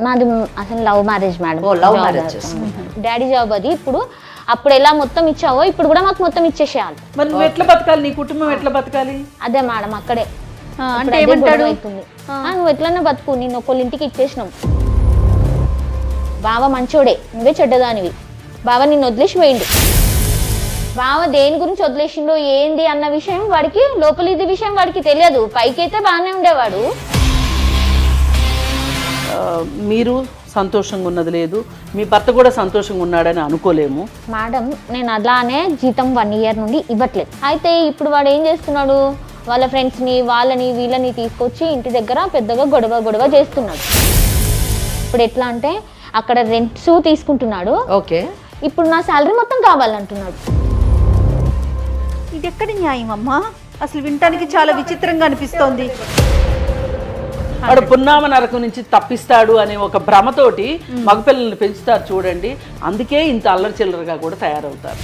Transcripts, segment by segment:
మాది అసలు love marriage madam. Love marriage. Daddy job అది. ఇప్పుడు అప్పుడు ఎలా మొత్తం ఇచ్చావో ఇప్పుడు కూడా మాకు మొత్తం ఇచ్చేసేయాలి. మరి నువ్వు ఎట్లా బతకాలి, నీ కుటుంబం ఎట్లా బతకాలి? అదే మేడం అక్కడే అంటే ఏమంటాడు? నువ్వు ఎట్లన్నా బతుకు, నిన్ను ఒకళ్ళ ఇంటికి ఇచ్చేసినావు, బావ మంచోడే, నువ్వే చెడ్డదానివి, బావ నిన్ను వదిలేసి పోయిండు, బావ దేని గురించి వదిలేసిండో ఏంది అన్న విషయం వాడికి, లోపల ఇది విషయం వాడికి తెలియదు. పైకైతే బాగానే ఉండేవాడు. మీరు సంతోషంగా ఉన్నది లేదు, మీ భర్త కూడా సంతోషంగా ఉన్నాడని అనుకోలేము మేడం. నేను అలానే జీతం 1 ఇయర్ నుండి ఇవ్వట్లేదు. అయితే ఇప్పుడు వాడు ఏం చేస్తున్నాడు, వాళ్ళ ఫ్రెండ్స్ని వాళ్ళని వీళ్ళని తీసుకొచ్చి ఇంటి దగ్గర పెద్దగా గొడవ చేస్తున్నాడు. ఇప్పుడు ఎట్లా అంటే అక్కడ రెంట్స్ తీసుకుంటున్నాడు. ఓకే. ఇప్పుడు నా శాలరీ మొత్తం కావాలంటున్నాడు. ఇది ఎక్కడి న్యాయం అమ్మా? అసలు వినటానికి చాలా విచిత్రంగా అనిపిస్తోంది. వాడు పున్నామ నరకం నుంచి తప్పిస్తాడు అనే ఒక భ్రమతోటి మగపిల్లల్ని పెంచుతారు చూడండి. అందుకే ఇంత అల్లరి చిల్లరగా కూడా తయారవుతారు.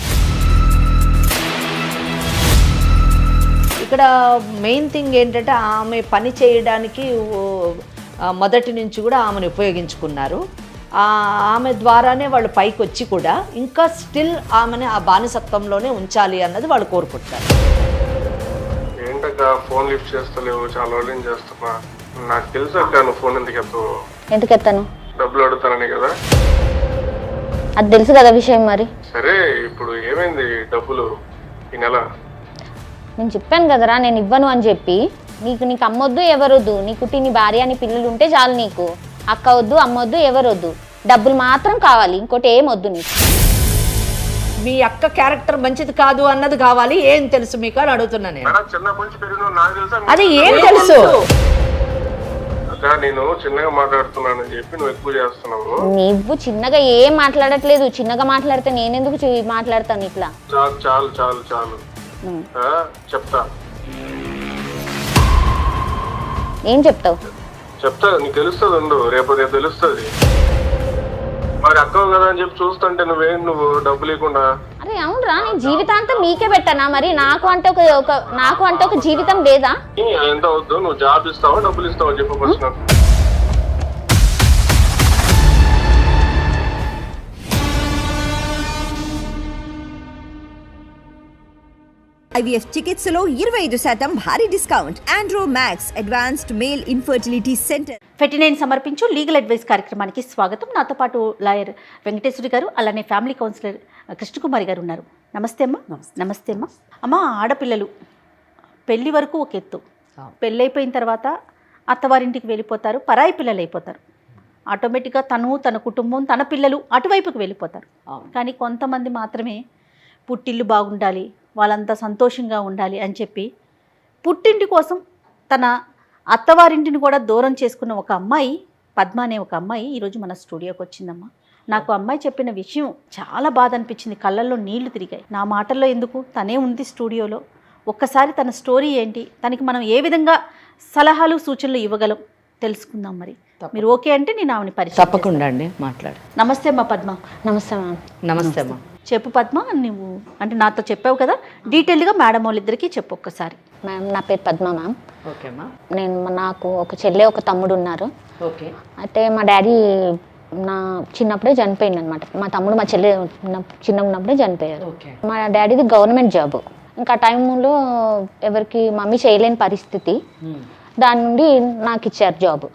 ఇక్కడ మెయిన్ థింగ్ ఏంటంటే ఆమె పని చేయడానికి మొదటి నుంచి కూడా ఆమెను ఉపయోగించుకున్నారు. ఆమె ద్వారానే వాళ్ళు పైకి వచ్చి కూడా ఇంకా స్టిల్ ఆమెని ఆ బానిసత్వంలోనే ఉంచాలి అన్నది వాళ్ళు కోరుకుంటారు. ఏంటక్క ఫోన్ లిఫ్ట్ చేస్తలేవు, చాలా రోజులు చేస్తున్నా. నాకు తెలుసు అక్క నువ్వు ఫోన్ ఎందుకు ఎత్తాను, డబ్బులు అడుగుతానని కదా. అది తెలుసు కదా విషయం. మరి సరే ఇప్పుడు ఏమైంది డబ్బులు ఈ నెల? నేను చెప్పాను కదరా నేను ఇవ్వను అని చెప్పి. నీకు అమ్మొద్దు ఎవరొద్దు, నీకు నీ భార్య నీ పిల్లలు ఉంటే చాలు, నీకు అక్క వద్దు అమ్మొద్దు ఎవరొద్దు, డబ్బులు మాత్రం కావాలి, ఇంకోటి ఏం వద్దు నీకు. మీ అక్క క్యారెక్టర్ మంచిది కాదు అన్నది కావాలి, ఏం తెలుసు మీకు అని అడుగుతున్నా నేను. చిన్నప్పటి నుంచి పెరిగిన నాకు తెలుసా? అది ఏం తెలుసు? అక్క నేను చిన్నగా మాట్లాడుతున్నానని చెప్పి నువ్వు ఎక్కువ చేస్తున్నావు. నువ్వు చిన్నగా ఏం మాట్లాడట్లేదు. చిన్నగా మాట్లాడితే నేనెందుకు మాట్లాడతాను ఇట్లా? చాలు చాలు చాలు చాలు చెప్తా. ఏం చెప్తావు? చెప్తా, నీకు తెలుస్తుంది ఉండు, రేపు తెలుస్తుంది. మరి అక్కవు కదా అని చెప్పి చూస్తుంటే నువ్వు డబ్బులు ఇవ్వకుండా. అరే అవునరా, నేను జీవితాంతం మీకే పెట్టానా? మరి నాకు అంటే ఒక జీవితం లేదా? ఎంత వద్దు, నువ్వు జాబ్ ఇస్తావా డబ్బులు ఇస్తావా చెప్పు ఫస్ట్ నాకు. IVF చికిత్సలో 25% భారీ discount. Andro max advanced male infertility centre. 59 సమర్పించు లీగల్ అడ్వైస్ కార్యక్రమానికి స్వాగతం. నాతో పాటు లాయర్ వెంకటేశ్వరి గారు, అలానే ఫ్యామిలీ కౌన్సిలర్ కృష్ణకుమారి గారు ఉన్నారు. నమస్తే అమ్మ. నమస్తే అమ్మ. అమ్మ, ఆడపిల్లలు పెళ్లి వరకు ఒక ఎత్తు, పెళ్ళైపోయిన తర్వాత అత్తవారింటికి వెళ్ళిపోతారు, పరాయి పిల్లలు అయిపోతారు. ఆటోమేటిక్గా తన కుటుంబం తన పిల్లలు అటువైపుకి వెళ్ళిపోతారు. కానీ కొంతమంది మాత్రమే పుట్టిల్లు బాగుండాలి, వాళ్ళంతా సంతోషంగా ఉండాలి అని చెప్పి పుట్టింటి కోసం తన అత్తవారింటిని కూడా దూరం చేసుకున్న ఒక అమ్మాయి, పద్మ అనే ఒక అమ్మాయి ఈరోజు మన స్టూడియోకి వచ్చిందమ్మా. నాకు అమ్మాయి చెప్పిన విషయం చాలా బాధ అనిపించింది, కళ్ళల్లో నీళ్లు తిరిగాయి. నా మాటల్లో ఎందుకు, తనే ఉంది స్టూడియోలో. ఒక్కసారి తన స్టోరీ ఏంటి, తనకి మనం ఏ విధంగా సలహాలు సూచనలు ఇవ్వగలం తెలుసుకుందాం. మరి మీరు ఓకే అంటే నేను ఆమెని పరిచయం. తప్పకుండా అండి, మాట్లాడు. నమస్తే అమ్మ పద్మ. నమస్తే మ్యామ్. నమస్తే అమ్మా. చెప్పు పద్మ, నువ్వు అంటే నాతో చెప్పావు కదా, డీటెయిల్గా మేడం వాళ్ళిద్దరికీ చెప్పు ఒక్కసారి. మ్యామ్ నా పేరు పద్మ మ్యామ్. ఓకే అమ్మా. నాకు ఒక చెల్లె ఒక తమ్ముడు ఉన్నారు. ఓకే. అయితే మా డాడీ నా చిన్నప్పుడే చనిపోయింది అనమాట. మా తమ్ముడు మా చెల్లె చిన్నగా ఉన్నప్పుడే చనిపోయారు. మా డాడీది గవర్నమెంట్ జాబ్. ఇంకా టైంలో ఎవరికి మమ్మీ చేయలేని పరిస్థితి, దాని నుండి నాకు ఇచ్చారు జాబ్.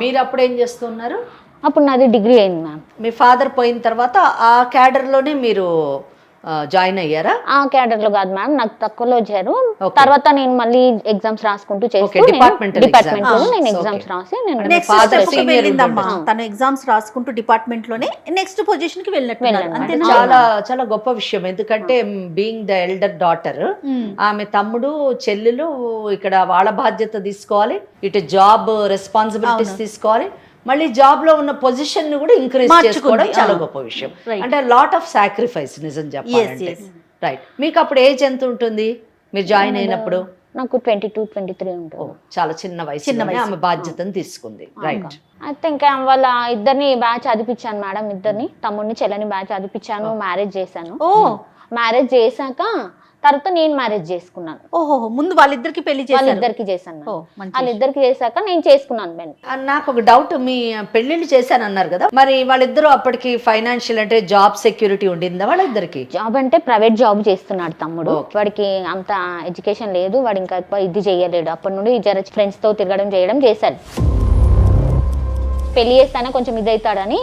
మీరు అప్పుడు ఏం చేస్తున్నారు? అప్పుడు నాది డిగ్రీ అయింది మ్యామ్. మీ ఫాదర్ పోయిన తర్వాత ఆ క్యాడర్లోనే మీరు జాయిన్ అయ్యారా? ఆ క్యాడర్లో కాదు మ్యామ్, నాకు తక్కువలో వచ్చారు. తర్వాత నేను మళ్ళీ ఎగ్జామ్స్ రాసుకుంటూ డిపార్ట్మెంట్ నేను ఎగ్జామ్స్ రాసి తను ఎగ్జామ్స్ రాసుకుంటూ డిపార్ట్మెంట్ లోనే నెక్స్ట్ పొజిషన్ కి వెళ్ళినట్టు. చాలా చాలా గొప్ప విషయం. ఎందుకంటే బీయింగ్ ద ఎల్డర్ డాటర్, ఆమె తమ్ముడు చెల్లెలు ఇక్కడ వాళ్ళ బాధ్యత తీసుకోవాలి, ఇటు జాబ్ రెస్పాన్సిబిలిటీస్ తీసుకోవాలి, మళ్ళీ జాబ్ లో ఉన్న పొజిషన్ ని కూడా ఇంక్రీజ్ చేసుకోవడం చాలా గొప్ప విషయం. అంటే లాట్ ఆఫ్ సాక్రిఫైస్ నిజం చెప్పాలంటే. రైట్. మీకు అప్పుడు ఏజ్ ఎంత ఉంటుంది మీరు జాయిన్ అయినప్పుడు? నాకు 22-23 ఉంటుంది. చాలా చిన్న వయసు ఆమె బాధ్యతను తీసుకుంది. రైట్. అయితే ఇంకా వాళ్ళ ఇద్దరిని బ్యాచ్ చదివించాను మేడం, ఇద్దరిని తమ్ముడిని చెల్లని బ్యాచ్ చదివించాను. మ్యారేజ్ చేశాను. మ్యారేజ్ చేశాక తర్వాత నేను మ్యారేజ్ చేసుకున్నాను. ఓహో, ముందు వాళ్ళిద్దరికి పెళ్లి చేశారు. వాళ్ళిద్దరికి చేశాను ఓ, మేడం. మంచి వాళ్ళిద్దరికి చేశాక నేను చేసుకున్నాను మేడం. నాకు ఒక డౌట్, మీ పెళ్ళిళ్ళు చేశానన్నారు కదా, మరి వాళ్ళిద్దరూ అప్పటికి ఫైనాన్షియల్ అంటే జాబ్ సెక్యూరిటీ ఉండిందా వాళ్ళిద్దరికి? జాబ్ అంటే ప్రైవేట్ జాబ్ చేస్తున్నాడు తమ్ముడు. వాడికి అంత ఎడ్యుకేషన్ లేదు, వాడు ఇంకా ఎక్కువ ఇది చేయలేడు. అప్పటి నుండి జర ఫ్రెండ్స్ తో తిరగడం చేయడం చేశాడు. పెళ్లి చేస్తానే కొంచెం ఇదవుతాడని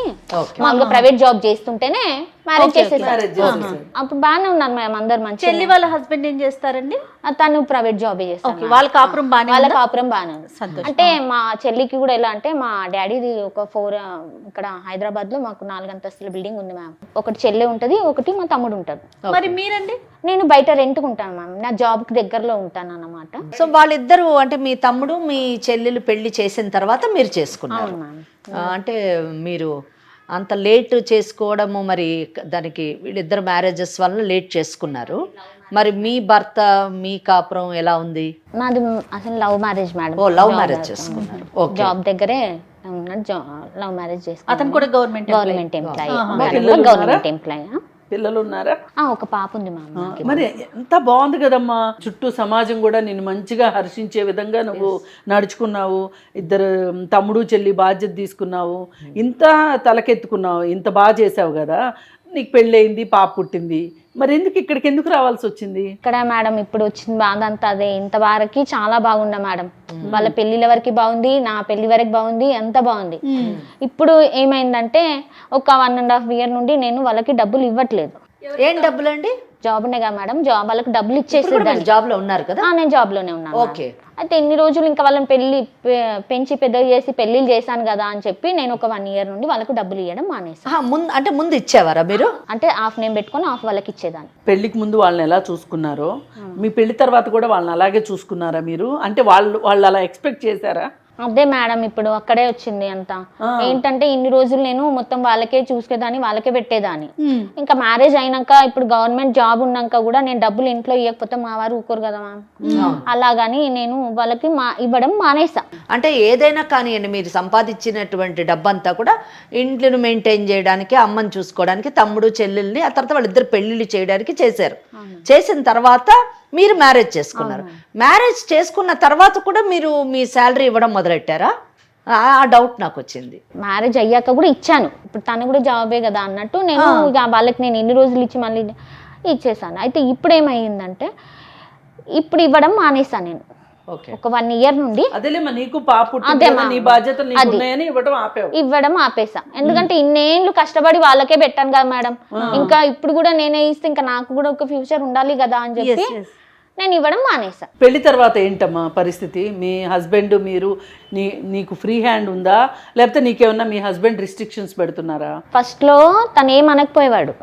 మామూలుగా ప్రైవేట్ జాబ్ చేస్తుంటేనే మ్యారేజ్ చేసేసాడు. అప్పుడు బాగానే ఉన్నాను మేము అందరు మంచి. చెల్లి వాళ్ళ హస్బెండ్ ఏం చేస్తారండి? తను ప్రైవేట్ జాబ్ చేస్తాను. వాళ్ళ కాపురం బాగానే వాళ్ళ కాపురం బాగానే ఉంది. అంటే మా చెల్లికి కూడా ఎలా అంటే మా డాడీది ఒక 4 ఇక్కడ హైదరాబాద్ లో మాకు 4 అంతస్తుల బిల్డింగ్ ఉంది మ్యామ్. ఒకటి చెల్లి ఉంటది, ఒకటి మా తమ్ముడు ఉంటాడు. మరి మీరండి? నేను బయట రెంట్కు ఉంటాను మ్యామ్, నా జాబ్ కి దగ్గరలో ఉంటాను అన్నమాట. సో వాళ్ళిద్దరు అంటే మీ తమ్ముడు మీ చెల్లెలు పెళ్లి చేసిన తర్వాత మీరు చేసుకున్నారు. అంటే మీరు అంత లేట్ చేసుకోవడము, మరి దానికి వీళ్ళిద్దరు మ్యారేజెస్ వల్ల లేట్ చేసుకున్నారు. మరి మీ భర్త మీ కాపురం ఎలా ఉంది? నాది అసలు లవ్ మ్యారేజ్ మేడం. ఓ, లవ్ మ్యారేజ్ చేసుకున్నారు. జాబ్ దగ్గరే ఉన్నాడు, లవ్ మ్యారేజ్ చేసుకున్నాను. అతను కూడా గవర్నమెంట్ ఎంప్లాయీ. Government employee. పిల్లలు ఉన్నారా? ఒక పాప ఉంది మా అమ్మకి. మరి ఎంత బాగుంది కదమ్మా, చుట్టూ సమాజం కూడా నిన్ను మంచిగా హర్షించే విధంగా నువ్వు నడుచుకున్నావు. ఇద్దరు తమ్ముడు చెల్లి బాధ్యత తీసుకున్నావు, ఇంత తలకెత్తుకున్నావు, ఇంత బాగా చేసావు కదా. నీకు పెళ్ళయింది, పాప పుట్టింది, మరి ఎందుకు రావాల్సి వచ్చింది? ఇక్కడ మేడం ఇప్పుడు వచ్చిన బాధ అంతా అదే. ఇంత వరకు చాలా బాగుండే మేడం, వాళ్ళ పెళ్లిల వరకు బాగుంది, నా పెళ్లి వరకు బాగుంది, ఎంత బాగుంది. ఇప్పుడు ఏమైందంటే ఒక 1.5 year నుండి నేను వాళ్ళకి డబ్బులు ఇవ్వట్లేదు. ఏం డబ్బులు అండి? జాబ్ నే కదా మేడం, జాబ్ వాళ్ళకి డబ్బులు ఇచ్చేసేదాన్ని. జాబ్ లో ఉన్నారు కదా? నేను జాబ్ లోనే ఉన్నాను. ఓకే. అయితే ఇన్ని రోజులు ఇంకా వాళ్ళని పెంచి పెద్దగా చేసి పెళ్లిళ్ళు చేశాను కదా అని చెప్పి నేను ఒక 1 year నుండి వాళ్ళకి డబ్బులు ఇవ్వడం మానేసాను. అంటే ముందు ఇచ్చేవారా మీరు? అంటే హాఫ్ నేను పెట్టుకొని హాఫ్ వాళ్ళకి ఇచ్చేదాన్ని. పెళ్లికి ముందు వాళ్ళని ఎలా చూసుకున్నారో మీ పెళ్లి తర్వాత కూడా వాళ్ళని అలాగే చూసుకున్నారా మీరు? అంటే వాళ్ళు అలా ఎక్స్పెక్ట్ చేశారా? అదే మేడం, ఇప్పుడు అక్కడే వచ్చింది అంతా. ఏంటంటే ఇన్ని రోజులు నేను మొత్తం వాళ్ళకే చూసుకేదాన్ని, వాళ్ళకే పెట్టేదాన్ని. ఇంకా మ్యారేజ్ అయినాక ఇప్పుడు గవర్నమెంట్ జాబ్ ఉన్నాక కూడా నేను డబ్బులు ఇంట్లో ఇవ్వకపోతే మా వారు ఊరుకోరు కదా మ్యామ్. అలాగని నేను వాళ్ళకి ఇవ్వడం మానేసా. అంటే ఏదైనా కానివ్వండి, మీరు సంపాదించినటువంటి డబ్బంతా కూడా ఇంట్లోని మెయింటైన్ చేయడానికి, అమ్మని చూసుకోవడానికి, తమ్ముడు చెల్లెల్ని, ఆ తర్వాత వాళ్ళిద్దరు పెళ్లిళ్ళు చేయడానికి చేశారు. చేసిన తర్వాత మీరు మ్యారేజ్ చేసుకున్నారు. మ్యారేజ్ చేసుకున్న తర్వాత కూడా మీరు మీ శాలరీ ఇవ్వడం మొదలెట్టారా? ఆ డౌట్ నాకు వచ్చింది. మ్యారేజ్ అయ్యాక కూడా ఇచ్చాను. ఇప్పుడు తను కూడా జాబే కదా అన్నట్టు నేను ఇక వాళ్ళకి నేను ఎన్ని రోజులు ఇచ్చి మళ్ళీ ఇచ్చేసాను. అయితే ఇప్పుడు ఏమైందంటే ఇప్పుడు ఇవ్వడం మానేసాను నేను. ఒక 1 year నుండి నీకు పాప నీ బాధ్యతలు ఇవ్వడం ఆపేసా. ఎందుకంటే ఇన్నేళ్ళు కష్టపడి వాళ్ళకే పెట్టాను కదా మేడం. ఇంకా ఇప్పుడు కూడా నేనే ఇస్తే ఇంకా నాకు కూడా ఒక ఫ్యూచర్ ఉండాలి కదా అని చెప్పి నేను ఇవ్వడం మానేసా. పెళ్లి తర్వాత ఏంటమ్మా పరిస్థితి? మీ హస్బెండ్ మీరు నీకు ఫ్రీ హ్యాండ్ ఉందా, లేకపోతే నీకేమన్నా మీ హస్బెండ్ రిస్ట్రిక్షన్స్ పెడుతున్నారా? ఫస్ట్ లో తను ఏమనకపోయేవాడు,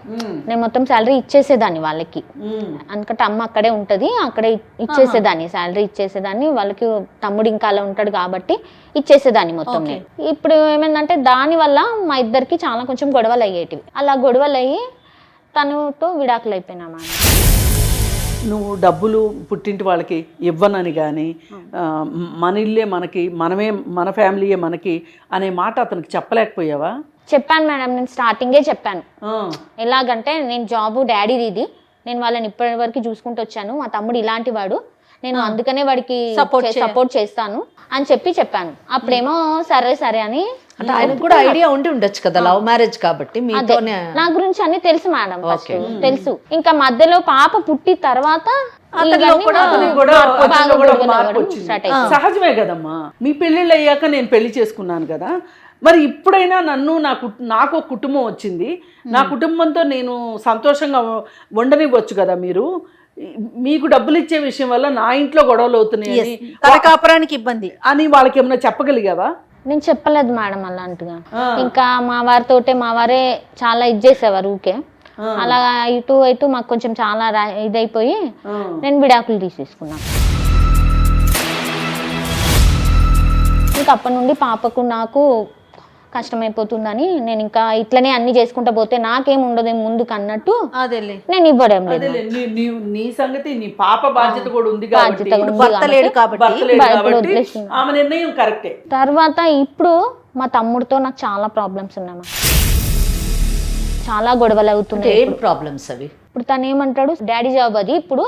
నేను మొత్తం శాలరీ ఇచ్చేసేదాన్ని వాళ్ళకి. అందుకంటే అమ్మ అక్కడే ఉంటది, అక్కడే ఇచ్చేసేదాన్ని, శాలరీ ఇచ్చేసేదాన్ని. వాళ్ళకి తమ్ముడు ఇంకా అలా ఉంటాడు కాబట్టి ఇచ్చేసేదాన్ని మొత్తం. ఇప్పుడు ఏమైందంటే దాని వల్ల మా ఇద్దరికి చాలా కొంచెం గొడవలు అయ్యేటివి. అలా గొడవలు అయ్యి తనతో విడాకులు అయిపోయినామా. నువ్వు డబ్బులు పుట్టింటి వాళ్ళకి ఇవ్వనని కానీ, మన ఇల్లే మనకి, మన ఫ్యామిలీయే మనకి అనే మాట అతనికి చెప్పలేకపోయావా? చెప్పాను మేడం, నేను స్టార్టింగే చెప్పాను. ఎలాగంటే నేను జాబ్ డాడీది ఇది, నేను వాళ్ళని ఇప్పటి వరకు చూసుకుంటూ వచ్చాను, మా తమ్ముడు ఇలాంటి వాడు, నేను అందుకనే వాడికి సపోర్ట్ చేస్తాను అని చెప్పాను. అప్పుడేమో సరే సరే అని. అంటే ఆయనకు కూడా ఐడియా ఉండి ఉండొచ్చు కదా, లవ్ మ్యారేజ్ కాబట్టి. నా గురించి అన్ని తెలుసు మేడం, తెలుసు. ఇంకా మధ్యలో పాప పుట్టి తర్వాత సహజమే కదమ్మా. మీ పెళ్ళిళ్ళు అయ్యాక నేను పెళ్లి చేసుకున్నాను కదా, మరి ఇప్పుడైనా నాకు ఒక కుటుంబం వచ్చింది, నా కుటుంబంతో నేను సంతోషంగా ఉండనివ్వచ్చు కదా. మీరు మీకు డబ్బులు ఇచ్చే విషయం వల్ల నా ఇంట్లో గొడవలు అవుతున్నాయి, కాపురానికి ఇబ్బంది అని వాళ్ళకి ఏమైనా చెప్పగలిగావా? నేను చెప్పలేదు మేడం అలాంటిగా. ఇంకా మా వారితోటే, మా వారే చాలా ఇది చేసేవారు ఊకే. అలా ఇటు మాకు కొంచెం చాలా ఇదైపోయి నేను విడాకులు తీసేసుకున్నాను. ఇంకా అప్పటి నుండి పాపకు నాకు కష్టమైపోతుందని నేను ఇంకా ఇట్లనే అన్ని చేసుకుంటా పోతే నాకేం ఉండదు ముందుకు అన్నట్టు నేను ఇవ్వడం లేదు. నీ సంగతి, నీ పాప బాధ్యత కూడా ఉంది కాబట్టి, ఆమె నిర్ణయం కరెక్టే. తర్వాత ఇప్పుడు మా తమ్ముడితో నాకు చాలా ప్రాబ్లమ్స్ ఉన్నాయా, చాలా గొడవలు అవుతున్నాయి. ఏం ప్రాబ్లమ్స్ అవి? ఇప్పుడు తను ఏమంటాడు, డాడీ జాబ్ అది, ఇప్పుడు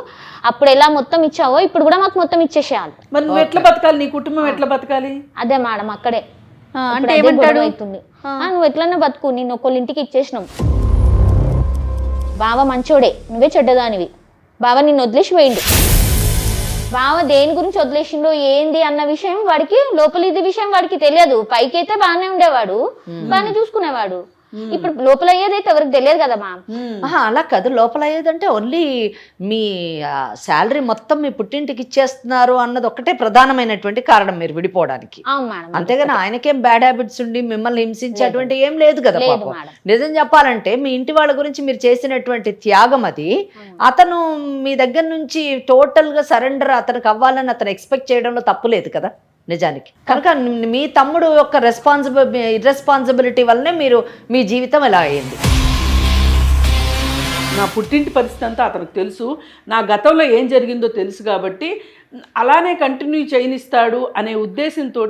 అప్పుడు ఎలా మొత్తం ఇచ్చావో ఇప్పుడు కూడా మాకు మొత్తం ఇచ్చేసేయాలి. మరి నువ్వు ఎట్లా బతకాలి, నీ కుటుంబం ఎట్లా బతకాలి? అదే మేడం అక్కడే అంటే ఏమంటాడు? అవుతుంది, నువ్వు ఎట్లన్నా బతుకు, నేను ఒకళ్ళ ఇంటికి ఇచ్చేసినావు, బావ మంచోడే, నువ్వే చెడ్డదానివి, బావ నిన్ను వదిలేసి పోయిండు, బావ దేని గురించి వదిలేసిండో ఏంది అన్న విషయం వాడికి, లోపల ఇది విషయం వాడికి తెలియదు. పైకి అయితే బాగానే ఉండేవాడు, బాగానే చూసుకునేవాడు, ఇప్పుడు లోపల అయ్యేదైతే ఎవరికి తెలియదు కదా మా. అలా కాదు, లోపల అయ్యేదంటే ఓన్లీ మీ శాలరీ మొత్తం మీ పుట్టింటికి ఇచ్చేస్తున్నారు అన్నది ఒకటే ప్రధానమైనటువంటి కారణం మీరు విడిపోవడానికి. అవును మేడం. అంతేగాని ఆయనకేం బ్యాడ్ హ్యాబిట్స్ ఉండి మిమ్మల్ని హింసించేటువంటి ఏం లేదు కదా లేదు పాపం. మేడం. నిజం చెప్పాలంటే మీ ఇంటి వాళ్ళ గురించి మీరు చేసినటువంటి త్యాగం అది. అతను మీ దగ్గర నుంచి టోటల్ గా సరెండర్ అతనికి అవ్వాలని అతను ఎక్స్పెక్ట్ చేయడంలో తప్పు లేదు కదా నిజానికి. కనుక మీ తమ్ముడు యొక్క ఇర్రెస్పాన్సిబిలిటీ వల్లనే మీరు మీ జీవితం ఎలా అయ్యింది. నా పుట్టింటి పరిస్థితి అంతా అతనికి తెలుసు, నా గతంలో ఏం జరిగిందో తెలుసు, కాబట్టి అలానే కంటిన్యూ చేయనిస్తాడు అనే ఉద్దేశంతో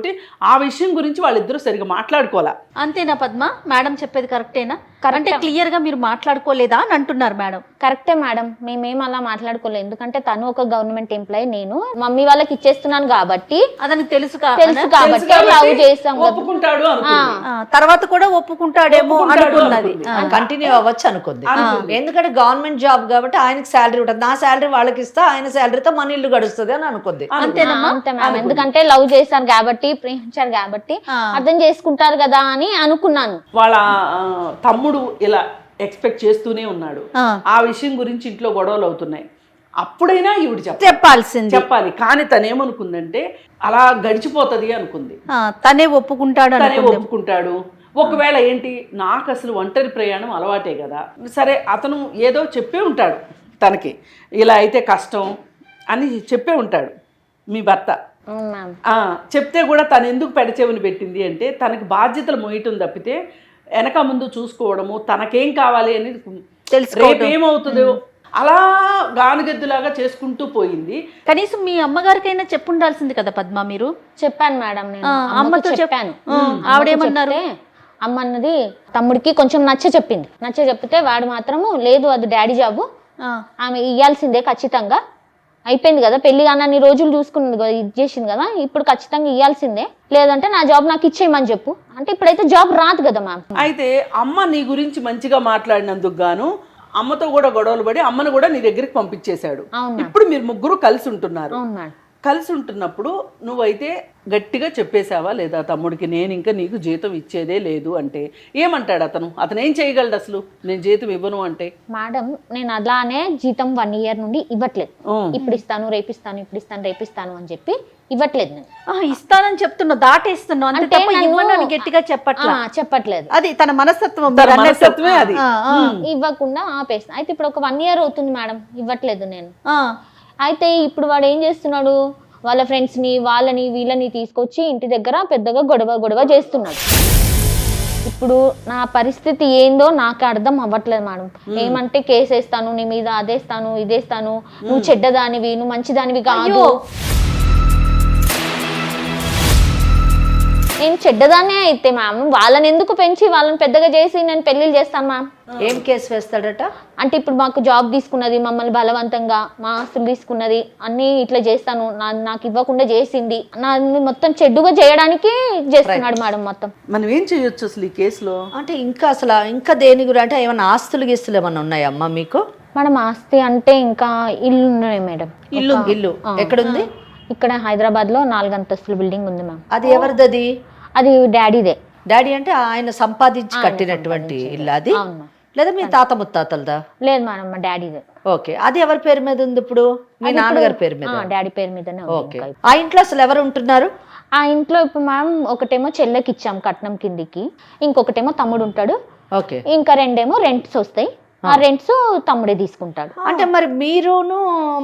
ఆ విషయం గురించి వాళ్ళిద్దరూ సరిగా మాట్లాడుకోవాలా. అంతేనా పద్మ? మేడం చెప్పేది కరెక్టేనా? అంటే క్లియర్ గా మీరు మాట్లాడుకోలేదా అని అంటున్నారు మేడం. కరెక్టే మేడం, మేమేం అలా మాట్లాడుకోలేదు, ఎందుకంటే తను ఒక గవర్నమెంట్ ఎంప్లాయీ, నేను మమ్మీ వాళ్ళకి ఇచ్చేస్తున్నాను కాబట్టి అతనికి తెలుసు కాబట్టి లవ్ చేస్తాం కదా. ఒప్పుకుంటాడు తర్వాత కూడా ఒప్పుకుంటాడేమో అనుకున్నది. కంటిన్యూ అవ్వచ్చు అనుకుంది. ఎందుకంటే గవర్నమెంట్ జాబ్ కాబట్టి ఆయనకి శాలరీ ఉంటుంది, నా శాలరీ వాళ్ళకి ఇస్తా, ఆయన శాలరీతో మన ఇల్లు గడుస్తుంది అని అనుకుంది. అంతే మ్యామ్, ఎందుకంటే లవ్ చేశారు కాబట్టి, ప్రేమించారు కాబట్టి అర్థం చేసుకుంటారు కదా అని అనుకున్నాను. వాళ్ళ తమ్ముడు ఇలా ఎక్స్పెక్ట్ చేస్తూనే ఉన్నాడు, ఆ విషయం గురించి ఇంట్లో గొడవలు అవుతున్నాయి. అప్పుడైనా ఈవిడ చెప్పాలి, కానీ తనేమనుకుందంటే అలా గడిచిపోతుంది అనుకుంది. తనే ఒప్పుకుంటాడు. ఒకవేళ ఏంటి, నాకు అసలు ఒంటరి ప్రయాణం అలవాటే కదా, సరే అతను ఏదో చెప్పే ఉంటాడు తనకి, ఇలా అయితే కష్టం అని చెప్పే ఉంటాడు మీ భర్త. చెప్తే కూడా తను ఎందుకు పెడచెవిని పెట్టింది అంటే, తనకి బాధ్యతలు మోయటం తప్పితే వెనక ముందు చూసుకోవడము, తనకేం కావాలి అనేది రేపు ఏమవుతుందో అలా గానుగెద్దులాగా చేసుకుంటూ పోయింది. కనీసం మీ అమ్మగారికైనా చెప్పుండాల్సింది కదా పద్మ మీరు. చెప్పాను మేడం, నేను అమ్మతో చెప్పాను. ఆవిడేమన్నారు? అమ్మ అన్నది తమ్ముడికి కొంచెం నచ్చ చెప్తే వాడు మాత్రము లేదు, అది డాడీ జాబు, ఆమె ఇయ్యాల్సిందే ఖచ్చితంగా, అయిపోయింది కదా పెళ్లి అన్నన్ని రోజులు చూసుకున్నది కదా, ఇది చేసింది కదా, ఇప్పుడు ఖచ్చితంగా ఇవ్వాల్సిందే, లేదంటే నా జాబ్ నాకు ఇచ్చేయమని చెప్పు అంటే. ఇప్పుడైతే జాబ్ రాదు కదా మ్యామ్. అయితే అమ్మ నీ గురించి మంచిగా మాట్లాడినందుకు గాను అమ్మతో కూడా గొడవలు పడి అమ్మను కూడా నీ దగ్గరికి పంపించేశాడు. ఇప్పుడు మీరు ముగ్గురు కలిసి ఉంటున్నారు. కలిసి ఉంటున్నప్పుడు నువ్వైతే గట్టిగా చెప్పేశావా లేదా తమ్ముడికి, నేను ఇంకా నీకు జీతం ఇచ్చేదే లేదు అంటే? ఏమంటాడు అతను ఏం చేయగలడు అసలు, నేను జీతం ఇవ్వను అంటే? మేడం నేను అలానే జీతం 1 year నుండి ఇవ్వట్లేదు, ఇప్పుడు ఇస్తాను రేపిస్తాను, ఇప్పుడు ఇస్తాను రేపిస్తాను అని చెప్పి ఇవ్వట్లేదు. నేను ఇస్తానని చెప్తున్నా, దాటేస్తున్నావు అంటే ఇవ్వను గట్టిగా చెప్పట్లేదు. అది తన మనస్తత్వమే అది. ఇవ్వకుండా ఆపేస్తాను. అయితే ఇప్పుడు ఒక 1 year అవుతుంది మేడం ఇవ్వట్లేదు నేను. అయితే ఇప్పుడు వాడు ఏం చేస్తున్నాడు, వాళ్ళ ఫ్రెండ్స్ని వాళ్ళని వీళ్ళని తీసుకొచ్చి ఇంటి దగ్గర పెద్దగా గొడవ చేస్తున్నాడు. ఇప్పుడు నా పరిస్థితి ఏందో నాకు అర్థం అవ్వట్లేదు మేడం. ఏమంటే కేసు వేస్తాను నీ మీద, అదేస్తాను ఇదేస్తాను, నువ్వు చెడ్డదానివి, నువ్వు మంచిదానివి కాదు. నేను చెడ్డదానే అయితే మ్యామ్, వాళ్ళని ఎందుకు పెంచి వాళ్ళని పెద్దగా చేసి నేను పెళ్లిళ్ళు చేస్తాను మ్యామ్. ఏం కేసు వేస్తాడట అంటే ఇప్పుడు మాకు జాబ్ తీసుకున్నది, మమ్మల్ని బలవంతంగా మా ఆస్తులు తీసుకున్నది, అన్ని ఇట్లా చేస్తాను, నాకు ఇవ్వకుండా చేసింది, నా మొత్తం చెడ్డుగా చేయడానికి చేస్తున్నాడు మేడం మొత్తం. మనం ఏం చేయొచ్చు అసలు ఈ కేసులో? అంటే ఇంకా దేని గురించి అంటే ఏమన్నా ఆస్తులు గీస్తులు ఏమన్నా ఉన్నాయమ్మా మీకు? మేడం ఆస్తి అంటే ఇంకా ఇల్లు ఉన్నాయి మేడం. ఇల్లు ఎక్కడుంది? ఇక్కడ హైదరాబాద్ లో 4 అంతస్తుల బిల్డింగ్ ఉంది మ్యామ్. అది ఎవరిది? అది డాడీదే. డాడీ అంటే ఆయన సంపాదించి కట్టినటువంటి ఇల్లు అది, లేదా మీ తాత ముత్తాతలదా? లేదు మేడం మా డాడీదే. ఓకే, అది ఎవరి పేరు మీద ఉంది ఇప్పుడు? మీ నాన్నగారి పేరు మీద? డాడీ పేరు మీదనే. ఓకే, ఆ ఇంట్లో అసలు ఎవరు ఉంటున్నారు? ఆ ఇంట్లో ఇప్పుడు మ్యామ్ ఒకటేమో చెల్లెకి ఇచ్చాం కట్నం కిందికి, ఇంకొకటేమో తమ్ముడు ఉంటాడు, ఓకే, ఇంకా 2 రెంట్స్ వస్తాయి, ఆ రెంట్స్ తమ్ముడే తీసుకుంటాడు. అంటే మరి మీరును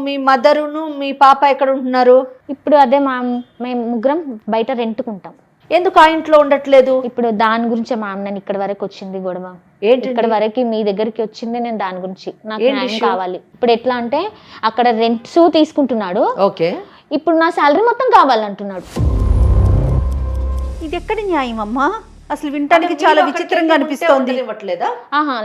మీ మదరును మీ పాప ఎక్కడ ఉంటున్నారు ఇప్పుడు? అదే మ్యామ్ మేము ముగ్గురం బయట రెంట్కుంటాం. ఎందుకు ఆ ఇంట్లో ఉండట్లేదు? ఇప్పుడు దాని గురించే మ్యామ్ నేను ఇక్కడ వరకు వచ్చింది గొడవ. ఇక్కడ వరకు మీ దగ్గరికి వచ్చింది నేను దాని గురించి, నాకు న్యాయం కావాలి. ఇప్పుడు ఎట్లా అంటే అక్కడ రెంట్స్ తీసుకుంటున్నాడు, ఓకే, ఇప్పుడు నా శాలరీ మొత్తం కావాలంటున్నాడు. ఇది ఎక్కడి న్యాయం అమ్మా? అసలు వినటానికి చాలా విచిత్రంగా అనిపిస్తోంది. ఇవ్వట్లేదా?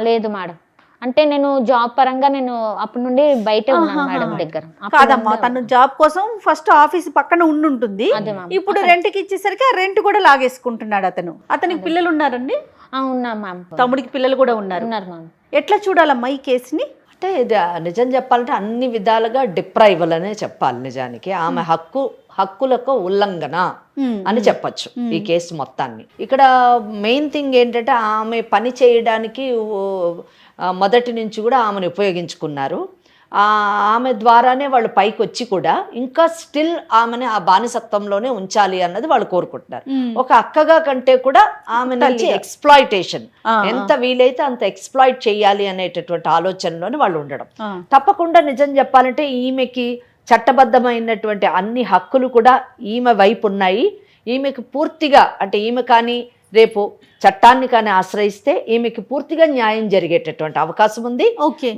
లేదు మేడం, అంటే నేను జాబ్ పరంగా నేను అప్పటి నుండి బయటే ఉన్నాను మేడం దగ్గర. కాదమ్మా, తను జాబ్ కోసం ఫస్ట్ ఆఫీస్ పక్కన ఉండుంటుంది. అదే మ్యామ్. ఇప్పుడు రెంట్కి ఇచ్చేసరికి ఆ రెంట్ కూడా లాగేసుకుంటున్నాడు అతను. అతనికి పిల్లలు ఉన్నారండి? ఉన్నా మ్యామ్. తమ్ముడికి పిల్లలు కూడా ఉన్నారు. మ్యామ్. ఎట్లా చూడాలమ్మా ఈ కేసుని? అంటే ఇది నిజం చెప్పాలంటే అన్ని విధాలుగా డిప్రైవల్ అనే చెప్పాలి. నిజానికి ఆమె హక్కులకు ఉల్లంఘన అని చెప్పచ్చు ఈ కేసు మొత్తాన్ని. ఇక్కడ మెయిన్ థింగ్ ఏంటంటే ఆమె పని చేయడానికి మొదటి నుంచి కూడా ఆమెను ఉపయోగించుకున్నారు. ఆమె ద్వారానే వాళ్ళు పైకి వచ్చి కూడా ఇంకా స్టిల్ ఆమెని ఆ బానిసత్వంలోనే ఉంచాలి అన్నది వాళ్ళు కోరుకుంటున్నారు. ఒక అక్కగా కంటే కూడా ఆమె నుంచి ఎక్స్ప్లాయిటేషన్ ఎంత వీలైతే అంత ఎక్స్ప్లాయిట్ చేయాలి అనేటటువంటి ఆలోచనలోనే వాళ్ళు ఉండడం. తప్పకుండా నిజం చెప్పాలంటే ఈమెకి చట్టబద్ధమైనటువంటి అన్ని హక్కులు కూడా ఈమె వైపు ఉన్నాయి. ఈమెకు పూర్తిగా అంటే ఈమె కానీ రేపు చట్టాన్ని కానీ ఆశ్రయిస్తే ఈమెకి పూర్తిగా న్యాయం జరిగేటటువంటి అవకాశం ఉంది.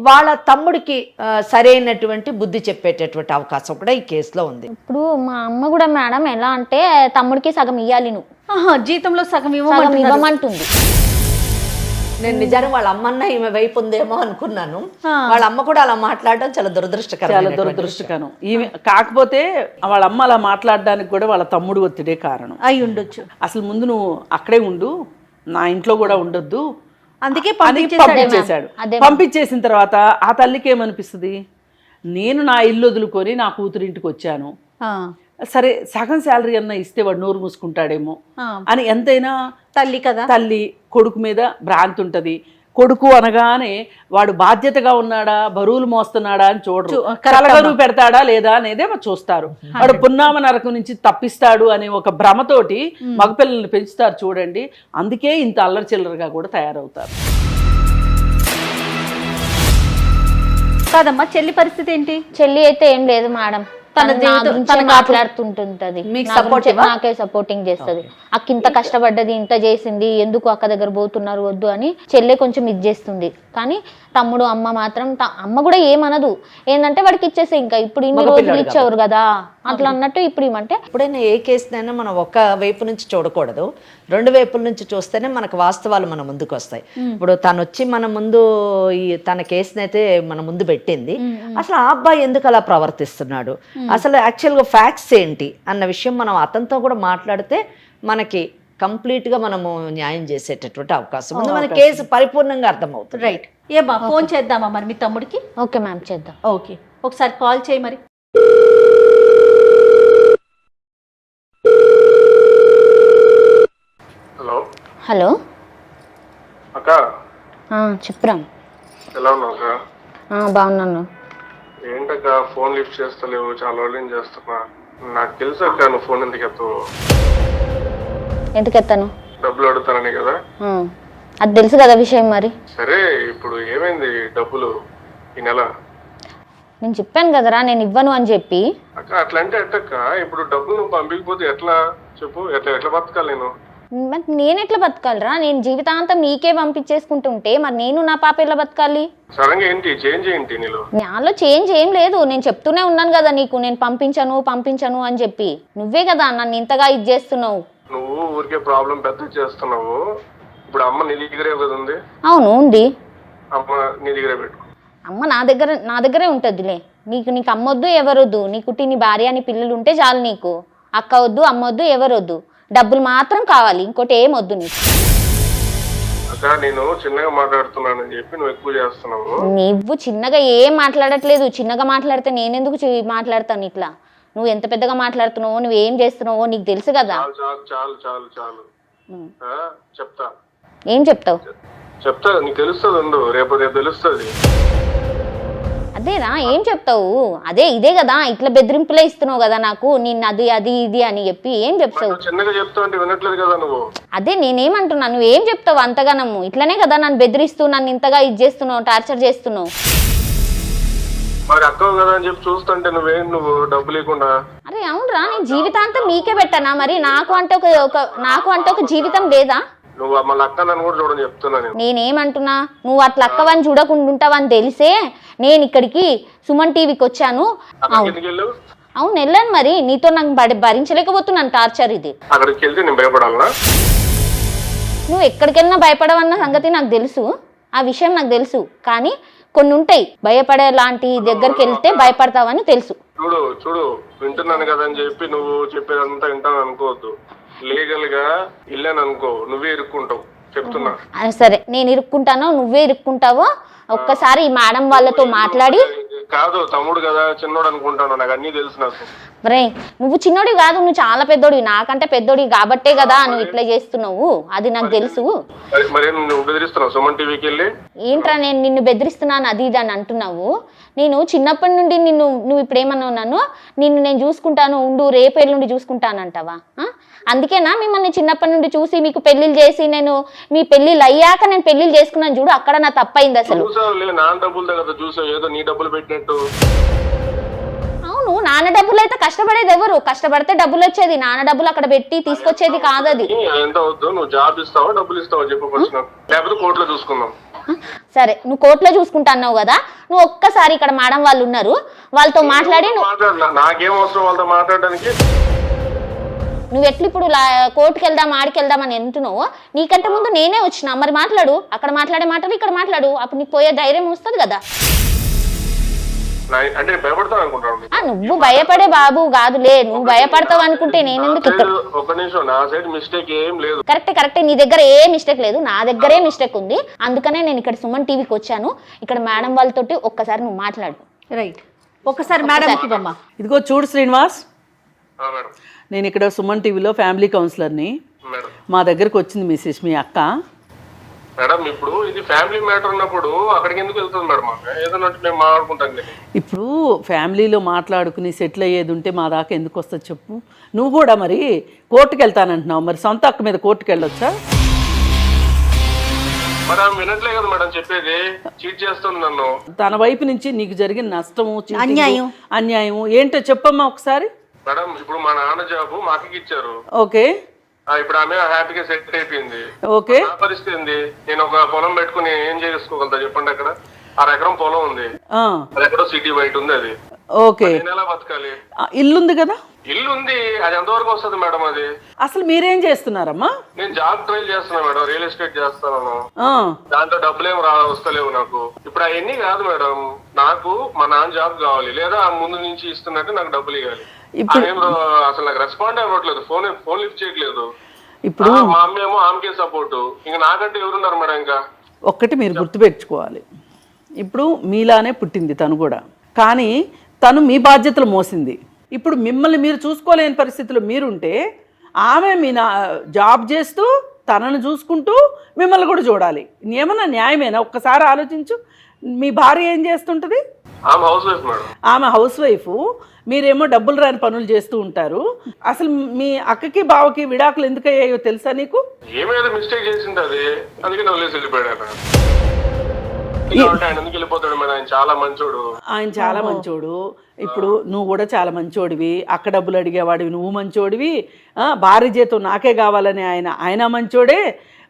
వాళ్ళ తమ్ముడికి సరైనటువంటి బుద్ధి చెప్పేటటువంటి అవకాశం కూడా ఈ కేసులో ఉంది. ఇప్పుడు మా అమ్మ కూడా మేడం ఎలా అంటే తమ్ముడికి సగం ఇవ్వాలి జీతంలో సగం ఇవ్వమంటుంది. నేను నిజానికి వాళ్ళ అమ్మన్న ఈమె వైపు ఉందేమో అనుకున్నాను. వాళ్ళ అమ్మ కూడా అలా మాట్లాడడం చాలా దురదృష్టకరం. ఈమె కాకపోతే వాళ్ళ అమ్మ అలా మాట్లాడడానికి కూడా వాళ్ళ తమ్ముడు ఒత్తిడే కారణం అయి ఉండొచ్చు. అసలు ముందు నువ్వు అక్కడే ఉండు, నా ఇంట్లో కూడా ఉండొద్దు, అందుకే పంపించేశాడు. పంపించేసిన తర్వాత ఆ తల్లికి ఏమనిపిస్తుంది, నేను నా ఇల్లు వదులుకొని నా కూతురింటికి వచ్చాను, సరే సగం శాలరీ అన్నా ఇస్తే వాడు నోరు మూసుకుంటాడేమో అని ఎంతైనా తల్లి కదా, తల్లి కొడుకు మీద భ్రాంతి ఉంటుంది. కొడుకు అనగానే వాడు బాధ్యతగా ఉన్నాడా, బరువులు మోస్తున్నాడా అని చూడరు, కలగరువు పెడతాడా లేదా అనేదే చూస్తారు. వాడు పున్నామ నరకం నుంచి తప్పిస్తాడు అనే ఒక భ్రమతోటి మగపిల్లల్ని పెంచుతారు చూడండి. అందుకే ఇంత అల్లరి చిల్లరగా కూడా తయారవుతారు. కాదమ్మా, చెల్లి పరిస్థితి ఏంటి? చెల్లి అయితే ఏం లేదు మేడం, తన మాట్లాడుతుంటది, నాకే సపోర్టింగ్ చేస్తుంది. అక్క ఇంత కష్టపడ్డది, ఇంత చేసింది, ఎందుకు అక్క దగ్గర పోతున్నారు వద్దు అని చెల్లె కొంచెం ఇది చేస్తుంది. కానీ తమ్ముడు అమ్మ మాత్రం అమ్మ కూడా ఏమనదు. ఏంటంటే వాడికి ఇచ్చేసి ఇంకా ఇప్పుడు ఇన్ని రోజులు ఇచ్చేవారు కదా అట్లా అన్నట్టు ఇప్పుడు ఇవ్వమంటే. ఎప్పుడైనా ఏ కేసునైనా మనం ఒక వైపు నుంచి చూడకూడదు, రెండు వైపుల నుంచి చూస్తేనే మనకు వాస్తవాలు మన ముందుకు వస్తాయి. ఇప్పుడు తను వచ్చి మన ముందు తన కేసునైతే మన ముందు పెట్టింది. అసలు ఆ అబ్బాయి ఎందుకు అలా ప్రవర్తిస్తున్నాడు, అసలు యాక్చువల్గా ఫ్యాక్ట్స్ ఏంటి అన్న విషయం మనం అతనితో కూడా మాట్లాడితే మనకి కంప్లీట్ గా మనము న్యాయం చేసేటటువంటి అవకాశం ఉంది. మన కేసు పరిపూర్ణంగా అర్థమవుతుంది. రైట్. ఏమా ఫోన్ చేద్దామా మరి మీ తమ్ముడికి? ఓకే మ్యామ్, చేద్దాం. ఓకే, ఒకసారి కాల్ చేయి మరి. హలో హలో అక్క, చెప్పురా. ఎలా ఉన్నావు అక్క? బాగున్నాను. ఏంటక్క ఫోన్ లిఫ్ట్ చేస్తలేవు, చాలా రోజులు చేస్తున్నా. నాకు తెలుసు అక్క నువ్వు ఫోన్ ఎందుకు ఎత్తవు. ఎందుకు ఎత్తాను? డబ్బులు అడుగుతానని కదా. అది తెలుసు కదా విషయం. మరి సరే ఇప్పుడు ఏమైంది డబ్బులు ఈ నెల? నేను చెప్పాను కదరా నేను ఇవ్వను అని చెప్పి. అక్క అట్లా అంటే ఎట్టక్క, ఇప్పుడు డబ్బులు నువ్వు పంపించకపోతే ఎట్లా చెప్పు, ఎట్లా బతకాలి నేను? నేను ఎట్లా బతకాలరా? నేను జీవితాంతం నీకే పంపించేసుకుంటుంటే మరి నేను నా పాప ఎట్లా బతకాలి? సడన్ గా ఏంటి చేంజ్ ఏంటి నీలో? నాలో చేంజ్ ఏం లేదు. నేను చెప్తూనే ఉన్నాను కదా నీకు, నేను పంపించను అని చెప్పి. నువ్వే కదా నన్ను ఇంతగా ఇది చేస్తున్నావు. నువ్వు ఊరికే ప్రాబ్లం పెద్ద చేస్తున్నావు. ఇప్పుడు అమ్మ నీ దగ్గరే కదా ఉంది. అవును ఉంది. అమ్మ నీ దగ్గరే పెట్టుకో. అమ్మ నా దగ్గరే ఉంటుందిలే. నీకు అమ్మ వద్దు ఎవరొద్దు, నీకు నీ భార్య అని పిల్లలు ఉంటే చాలు. నీకు అక్క వద్దు, అమ్మ వద్దు, ఎవరొద్దు, డబ్బులు మాత్రం కావాలి, ఇంకోటి ఏం వద్దు నీకు. అక్క నేను చిన్నగా మాట్లాడుతున్నానని చెప్పి నువ్వు ఎక్కువ చేస్తున్నావు. నువ్వు చిన్నగా ఏం మాట్లాడట్లేదు. చిన్నగా మాట్లాడితే నేనెందుకు మాట్లాడతాను ఇట్లా? నువ్వు ఎంత పెద్దగా మాట్లాడుతున్నావో, నువ్వు ఏం చేస్తున్నావో నీకు తెలుసు కదా. చాలు చెప్తా. ఏం చెప్తావు? చెప్తా, నీకు తెలుస్తుంది ఉండు, రేపు తెలుస్తుంది. అదేరా ఏం చెప్తావు? ఇదే కదా ఇట్లా బెదిరింపులే ఇస్తున్నావు కదా నాకు, నిన్ను అది ఇది అని చెప్పి ఏం చెప్తావు? చిన్నగా చెప్తావు అంటే వినట్లేదు కదా నువ్వు. అదే నేనేమంటున్నా, నువ్వు ఏం చెప్తావు అంతగానము? ఇట్లనే కదా నన్ను బెదిరిస్తూ నన్ను ఇంతగా ఇది చేస్తున్నావు, టార్చర్ చేస్తున్నావు. మరి అక్కవు కదా అని చెప్పి చూస్తుంటే నువ్వు డబ్బులు ఇవ్వకుండా. అరే అవునరా, నేను జీవితాంతం నీకే పెట్టానా? మరి నాకు అంటే ఒక జీవితం లేదా? నువ్వు మళ్ళీ అక్క నన్ను కూడా చూడని చెప్తున్నా. నేనేమంటున్నా, నువ్వు అట్లా అక్కవని చూడకుండా ఉంటావని తెలిసే నేను ఇక్కడికి సుమన్ టీవీకి వచ్చాను. అవును వెళ్ళాను. మరి నీతో నాకు భరించలేకపోతున్నాను టార్చర్ ఇది. అక్కడికి వెళ్తే నేను భయపడాలనా? నువ్వు ఎక్కడికి వెళ్ళినా భయపడవన్న సంగతి నాకు తెలుసు. ఆ విషయం నాకు తెలుసు. కానీ కొన్ని ఉంటాయి భయపడే లాంటి దగ్గరికి వెళ్తే భయపడతావని తెలుసు. చూడు వింటున్నాను కదా అని చెప్పి నువ్వు చెప్పేదంతా వింటాను అనుకోవద్దు. లీగల్ గా వెళ్ళాను అనుకో నువ్వే ఇరుక్కుంటావు చెప్తున్నా. సరే నేను ఇరుక్కుంటానో నువ్వే ఇరుక్కుంటావో ఒక్కసారి ఈ మేడం వాళ్ళతో మాట్లాడి. కాదు తమ్ముడు కదా చిన్నోడు అనుకుంటాను, నాకు అన్ని తెలుసు. నాకు రే నువ్వు చిన్నోడి కాదు, నువ్వు చాలా పెద్దోడివి, నాకంటే పెద్దోడివి కాబట్టే కదా నువ్వు ఇట్లా చేస్తున్నావు, అది నాకు తెలుసు. మరి నువ్వు బెదిరిస్తున్నావు సుమన్ టీవీకి వెళ్ళి? ఏంట్రా నేను నిన్ను బెదిరిస్తున్నాను అది ఇది అని అంటున్నావు. నేను చిన్నప్పటి నుండి నువ్వు ఇప్పుడు ఏమన్నావు నన్ను, నేను చూసుకుంటాను ఉండు రేపు ఎల్లుండి చూసుకుంటానంటావా? అందుకేనా మిమ్మల్ని చిన్నప్పటి నుండి చూసి మీకు పెళ్లిళ్ళు చేసి నేను మీ పెళ్లిళ్ళు అయ్యాక నేను పెళ్లిళ్ళు చేసుకున్నాను చూడు, అక్కడ నా తప్పైంది అసలు. నా డబ్బులు దగ్గర చూసావు ఏదో నీ డబ్బులు పెట్టినట్టు. అవును నాన్న డబ్బులు అయితే కష్టపడేది ఎవరు? కష్టపడితే డబ్బులు వచ్చేది, నాన్న డబ్బులు అక్కడ పెట్టి తీసుకొచ్చేది కాదు అది. ఎంత వద్దు నువ్వు జాబ్ ఇస్తావా డబ్బులు ఇస్తావా చెప్పు ఫస్ట్, లేకపోతే కోర్టులో చూసుకుందాం. సరే నువ్వు కోర్టులో చూసుకుంటా అన్నావు కదా, నువ్వు ఒక్కసారి ఇక్కడ మేడం వాళ్ళు ఉన్నారు వాళ్ళతో మాట్లాడి నాకేం అవసరం వాళ్ళతో మాట్లాడడానికి. నువ్వు ఎట్లు ఇప్పుడు కోర్టుకి వెళ్దాం ఆడికి వెళ్దాం అని అంటున్నావు, నీకంటే ముందు నేనే వచ్చిన, మరి మాట్లాడు, అక్కడ మాట్లాడే మాటలు ఇక్కడ మాట్లాడు, అప్పుడు నీకు పోయే ధైర్యం వస్తుంది కదా. అంటే భయపడతాను అనుకుంటాను. నువ్వు భయపడే బాబు కాదులే, నువ్వు భయపడతావు అనుకుంటే నేను ఎందుకు ఇక్కడ. ఒక నిమిషం, నా సైడ్ మిస్టేక్ ఏం లేదు. కరెక్టే నీ దగ్గర ఏ మిస్టేక్ లేదు, నా దగ్గరే మిస్టేక్ ఉంది. అందుకనే నేను ఇక్కడ సుమన్ టీవీకి వచ్చాను. ఇక్కడ మేడం వాళ్ళతోటి ఒక్కసారి నువ్వు మాట్లాడు. రైట్, ఒక్కసారి మేడంకి ఇవ్వమ్మా. ఇదిగో చూడు శ్రీనివాస్, మేడం నేను ఇక్కడ సుమన్ టీవీలో ఫ్యామిలీ కౌన్సిలర్ని. మేడం మా దగ్గరకు వచ్చింది మిసెస్ మీ అక్క. మేడం ఇప్పుడు ఇది ఫ్యామిలీ మ్యాటర్ ఉన్నప్పుడు అక్కడికి ఎందుకు వెళ్తుంది మేడం? ఏదైనా మేము మాట్లాడుకుంటాం. ఇప్పుడు ఫ్యామిలీలో మాట్లాడుకుని సెటిల్ అయ్యేది ఉంటే మా దాకా ఎందుకు వస్తుంది చెప్పు? నువ్వు కూడా మరి కోర్టుకు వెళ్తానంటున్నావు, మరి సొంత అక్క మీద కోర్టుకు వెళ్ళొచ్చా? మరి ఆమె వినట్లే కదా మేడం చెప్పేది, చీట్ చేస్తుంది నన్ను. తన వైపు నుంచి నీకు జరిగిన నష్టము అన్యాయం అన్యాయం ఏంటో చెప్పమ్మా ఒకసారి. మేడం ఇప్పుడు మా నాన్న జాబు మా అక్కకి ఇచ్చారు. ఓకే, ఇప్పుడు ఆమె హ్యాపీగా సెట్ అయిపోయింది. ఓకే, నా పరిస్థితి ఏంది? నేను ఒక పొలం పెట్టుకుని ఏం చేసుకోగలుగుతా చెప్పండి? అక్కడ 6 ఎకరం పొలం ఉంది, అది ఎక్కడో సిటీ బయట ఉంది. అది ఓకే, నేను ఎలా బతకాలి? ఇల్లుంది కదా? ఇల్లు ఉంది, అది ఎంతవరకు వస్తుంది మేడం? అది అసలు మీరేం చేస్తున్నారమ్మా? నేను జాబ్ ట్రైల్ చేస్తున్నా మేడం, రియల్ ఎస్టేట్ చేస్తాను. దాంతో డబ్బులు ఏం వస్తలేవు నాకు. ఇప్పుడు అవన్నీ కాదు మేడం, నాకు మా నాన్న జాబ్ కావాలి, లేదా ముందు నుంచి ఇస్తున్నట్టు నాకు డబ్బులు ఇవ్వాలి. అసలు నాకు రెస్పాండ్ అవ్వట్లేదు, ఫోన్ లిఫ్ట్ చేయట్లేదు. ఇప్పుడు మా అమ్మ ఏమో ఆమెకే సపోర్ట్, ఇంకా నాకంటే ఎవరున్నారు మేడం? ఇంకా ఒక్కటి మీరు గుర్తుపెట్టుకోవాలి, ఇప్పుడు మీలానే పుట్టింది తను కూడా, కానీ తను మీ బాధ్యతలు మోసింది. ఇప్పుడు మిమ్మల్ని మీరు చూసుకోలేని పరిస్థితిలో మీరుంటే ఆమె మీ జాబ్ చేస్తూ తనను చూసుకుంటూ మిమ్మల్ని కూడా చూడాలి. ఏమన్నా న్యాయమేనా? ఒక్కసారి ఆలోచించు. మీ భార్య ఏం చేస్తుంటుంది? ఆమె హౌస్ వైఫ్ మేడం. ఆమె హౌస్ వైఫ్, మీరేమో డబ్బులు రాని పనులు చేస్తూ ఉంటారు. అసలు మీ అక్కకి బావకి విడాకులు ఎందుకు అయ్యాయో తెలుసా నీకు? ఏమైనా మిస్టేక్ చేసింది అది, అందుకే వదిలేసి వెళ్ళిపోయాడు. ఆయన ఎందుకు వెళ్ళిపోతాడు మేడం? ఆయన చాలా మంచోడు. ఆయన చాలా మంచోడు. ఇప్పుడు నువ్వు కూడా చాలా మంచోడివి, అక్క డబ్బులు అడిగేవాడివి, నువ్వు మంచోడివి. భార్య జీతం నాకే కావాలని ఆయన మంచోడే.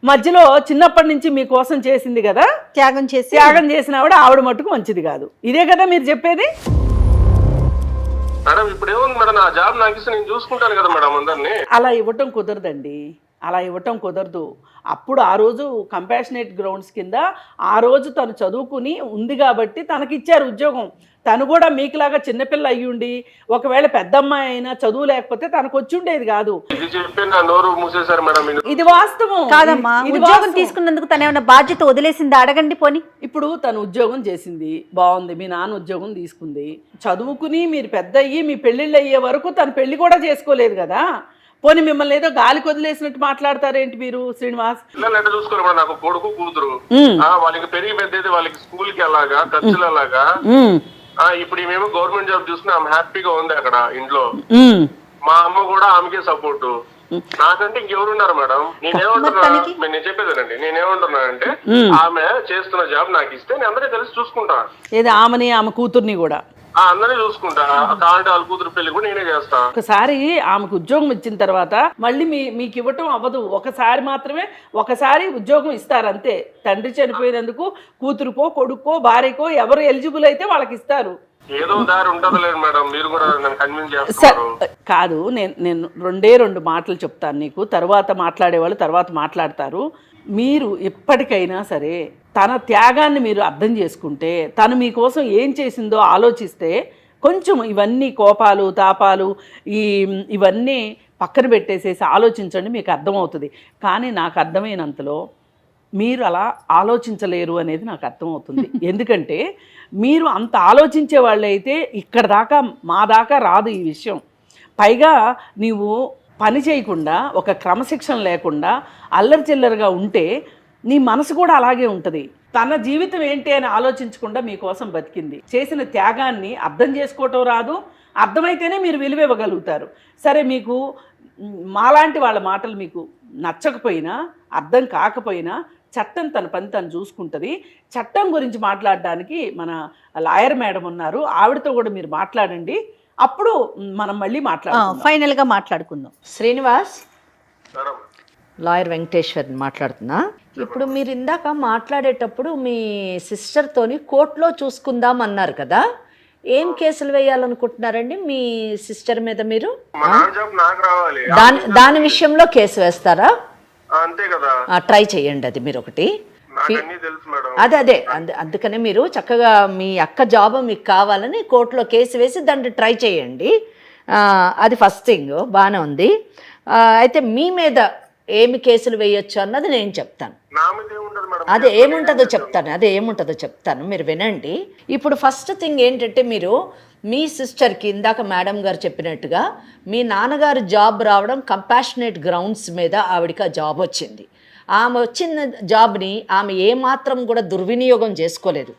మధ్యలో చిన్నప్పటి నుంచి మీకోసం చేసింది కదా, త్యాగం చేసిన ఆవిడ మట్టుకు మంచిది కాదు. ఇదే కదా మీరు చెప్పేది? మేడం ఇప్పుడు ఏముంది మేడం, నా జాబ్ నాకు ఇస్తే నేను చూసుకుంటాను కదా మేడం అందరినీ. అలా ఇవ్వటం కుదరదండి, అలా ఇవ్వటం కుదరదు. అప్పుడు ఆ రోజు కంపాషనేట్ గ్రౌండ్స్ కింద ఆ రోజు తను చదువుకుని ఉంది కాబట్టి తనకిచ్చారు ఉద్యోగం. తను కూడా మీకులాగా చిన్నపిల్ల అయ్యి ఉండి ఒకవేళ పెద్దమ్మాయి అయినా చదువు లేకపోతే తనకు వచ్చి ఉండేది కాదు. ఇది వాస్తవం కాదమ్మా. ఉద్యోగం తీసుకున్నందుకు తను ఏమైనా బాధ్యత వదిలేసింది అడగండి పోని. ఇప్పుడు తను ఉద్యోగం చేసింది బాగుంది, మీ నాన్న ఉద్యోగం తీసుకుంది, చదువుకుని మీరు పెద్ద అయ్యి మీ పెళ్ళిళ్ళు అయ్యే వరకు తను పెళ్లి కూడా చేసుకోలేదు కదా. పోనీ మిమ్మల్ని ఏదో గాలికి వదిలేసినట్టు మాట్లాడతారేంటి మీరు శ్రీనివాస్? పిల్లలు చూసుకోవాలి, నాకు కొడుకు కూతురు, వాళ్ళకి పెరిగి పెద్దది, వాళ్ళకి స్కూల్ కి అలాగా ఖర్చులు అలాగా. ఇప్పుడు ఈమెమో గవర్నమెంట్ జాబ్ చూసుకుని ఆమె హ్యాపీగా ఉంది అక్కడ ఇంట్లో. మా అమ్మ కూడా ఆమెకే సపోర్ట్. నాకంటే ఇంకెవరున్నారు మేడం? నేను చెప్పేదేనండి, నేనేమంటున్నానంటే ఆమె చేస్తున్న జాబ్ నాకు ఇస్తే నేను అందరినీ కలిసి చూసుకుంటా. ఏదో ఆమెని ఆమె కూతుర్ని కూడా అందరినీ చూసుకుంటా. కావాలంటే వాళ్ళ కూతురు పెళ్లి కూడా నేనే చేస్తా. ఒకసారి ఆమెకు ఉద్యోగం ఇచ్చిన తర్వాత మళ్ళీ మీకు ఇవ్వటం అవ్వదు. ఒకసారి మాత్రమే, ఒకసారి ఉద్యోగం ఇస్తారు అంతే. తండ్రి చనిపోయినందుకు కూతురుకో కొడుకో భార్యకో ఎవరు ఎలిజిబుల్ అయితే వాళ్ళకి ఇస్తారు. ఏదో దారి ఉంటుందో లేదు మేడం, మీరు కూడా నన్ను కన్విన్స్ చేస్తారు. కాదు, నేను రెండు మాటలు చెప్తాను నీకు, తర్వాత మాట్లాడేవాళ్ళు తర్వాత మాట్లాడతారు. మీరు ఎప్పటికైనా సరే తన త్యాగాన్ని మీరు అర్థం చేసుకుంటే, తను మీకోసం ఏం చేసిందో ఆలోచిస్తే, కొంచెం ఇవన్నీ కోపాలు తాపాలు ఇవన్నీ పక్కన పెట్టేసేసి ఆలోచించండి, మీకు అర్థమవుతుంది. కానీ నాకు అర్థమైనంతలో మీరు అలా ఆలోచించలేరు అనేది నాకు అర్థమవుతుంది. ఎందుకంటే మీరు అంత ఆలోచించే వాళ్ళైతే ఇక్కడ దాకా మా దాకా రాదు ఈ విషయం. పైగా నీవు పని చేయకుండా, ఒక క్రమశిక్షణ లేకుండా అల్లరి చిల్లరగా ఉంటే నీ మనసు కూడా అలాగే ఉంటుంది. తన జీవితం ఏంటి అని ఆలోచించకుండా మీకోసం బతికింది. చేసిన త్యాగాన్ని అర్థం చేసుకోవటం రాదు, అర్థమైతేనే మీరు విలువ ఇవ్వగలుగుతారు. సరే, మీకు మాలాంటి వాళ్ళ మాటలు మీకు నచ్చకపోయినా, అర్థం కాకపోయినా చట్టం తన పని తను చూసుకుంటుంది. చట్టం గురించి మాట్లాడడానికి మన లాయర్ మేడం ఉన్నారు, ఆవిడతో కూడా మీరు మాట్లాడండి. అప్పుడు మనం మళ్ళీ ఫైనల్గా మాట్లాడుకుందాం. శ్రీనివాస్, లాయర్ వెంకటేశ్వర్ మాట్లాడుతున్నా. ఇప్పుడు మీరు ఇందాక మాట్లాడేటప్పుడు మీ సిస్టర్తోని కోర్టులో చూసుకుందాం అన్నారు కదా, ఏం కేసులు వేయాలనుకుంటున్నారండి మీ సిస్టర్ మీద? మీరు దాని విషయంలో కేసు వేస్తారా? అంతే కదా, ట్రై చేయండి. అది మీరు ఒకటి అదే అందుకనే మీరు చక్కగా మీ అక్క జాబ్ మీకు కావాలని కోర్టులో కేసు వేసి దాన్ని ట్రై చేయండి. అది ఫస్ట్ థింగ్, బాగానే ఉంది. అయితే మీ మీద ఏమి కేసులు వేయొచ్చు అన్నది నేను చెప్తాను. అదే ఏముంటుందో చెప్తాను, మీరు వినండి. ఇప్పుడు ఫస్ట్ థింగ్ ఏంటంటే, మీరు మీ సిస్టర్కి ఇందాక మేడం గారు చెప్పినట్టుగా మీ నాన్నగారు జాబ్ రావడం కంపాషనేట్ గ్రౌండ్స్ మీద ఆవిడకి ఆ జాబ్ వచ్చింది. ఆమె వచ్చిన జాబ్ని ఆమె ఏమాత్రం కూడా దుర్వినియోగం చేసుకోలేదు.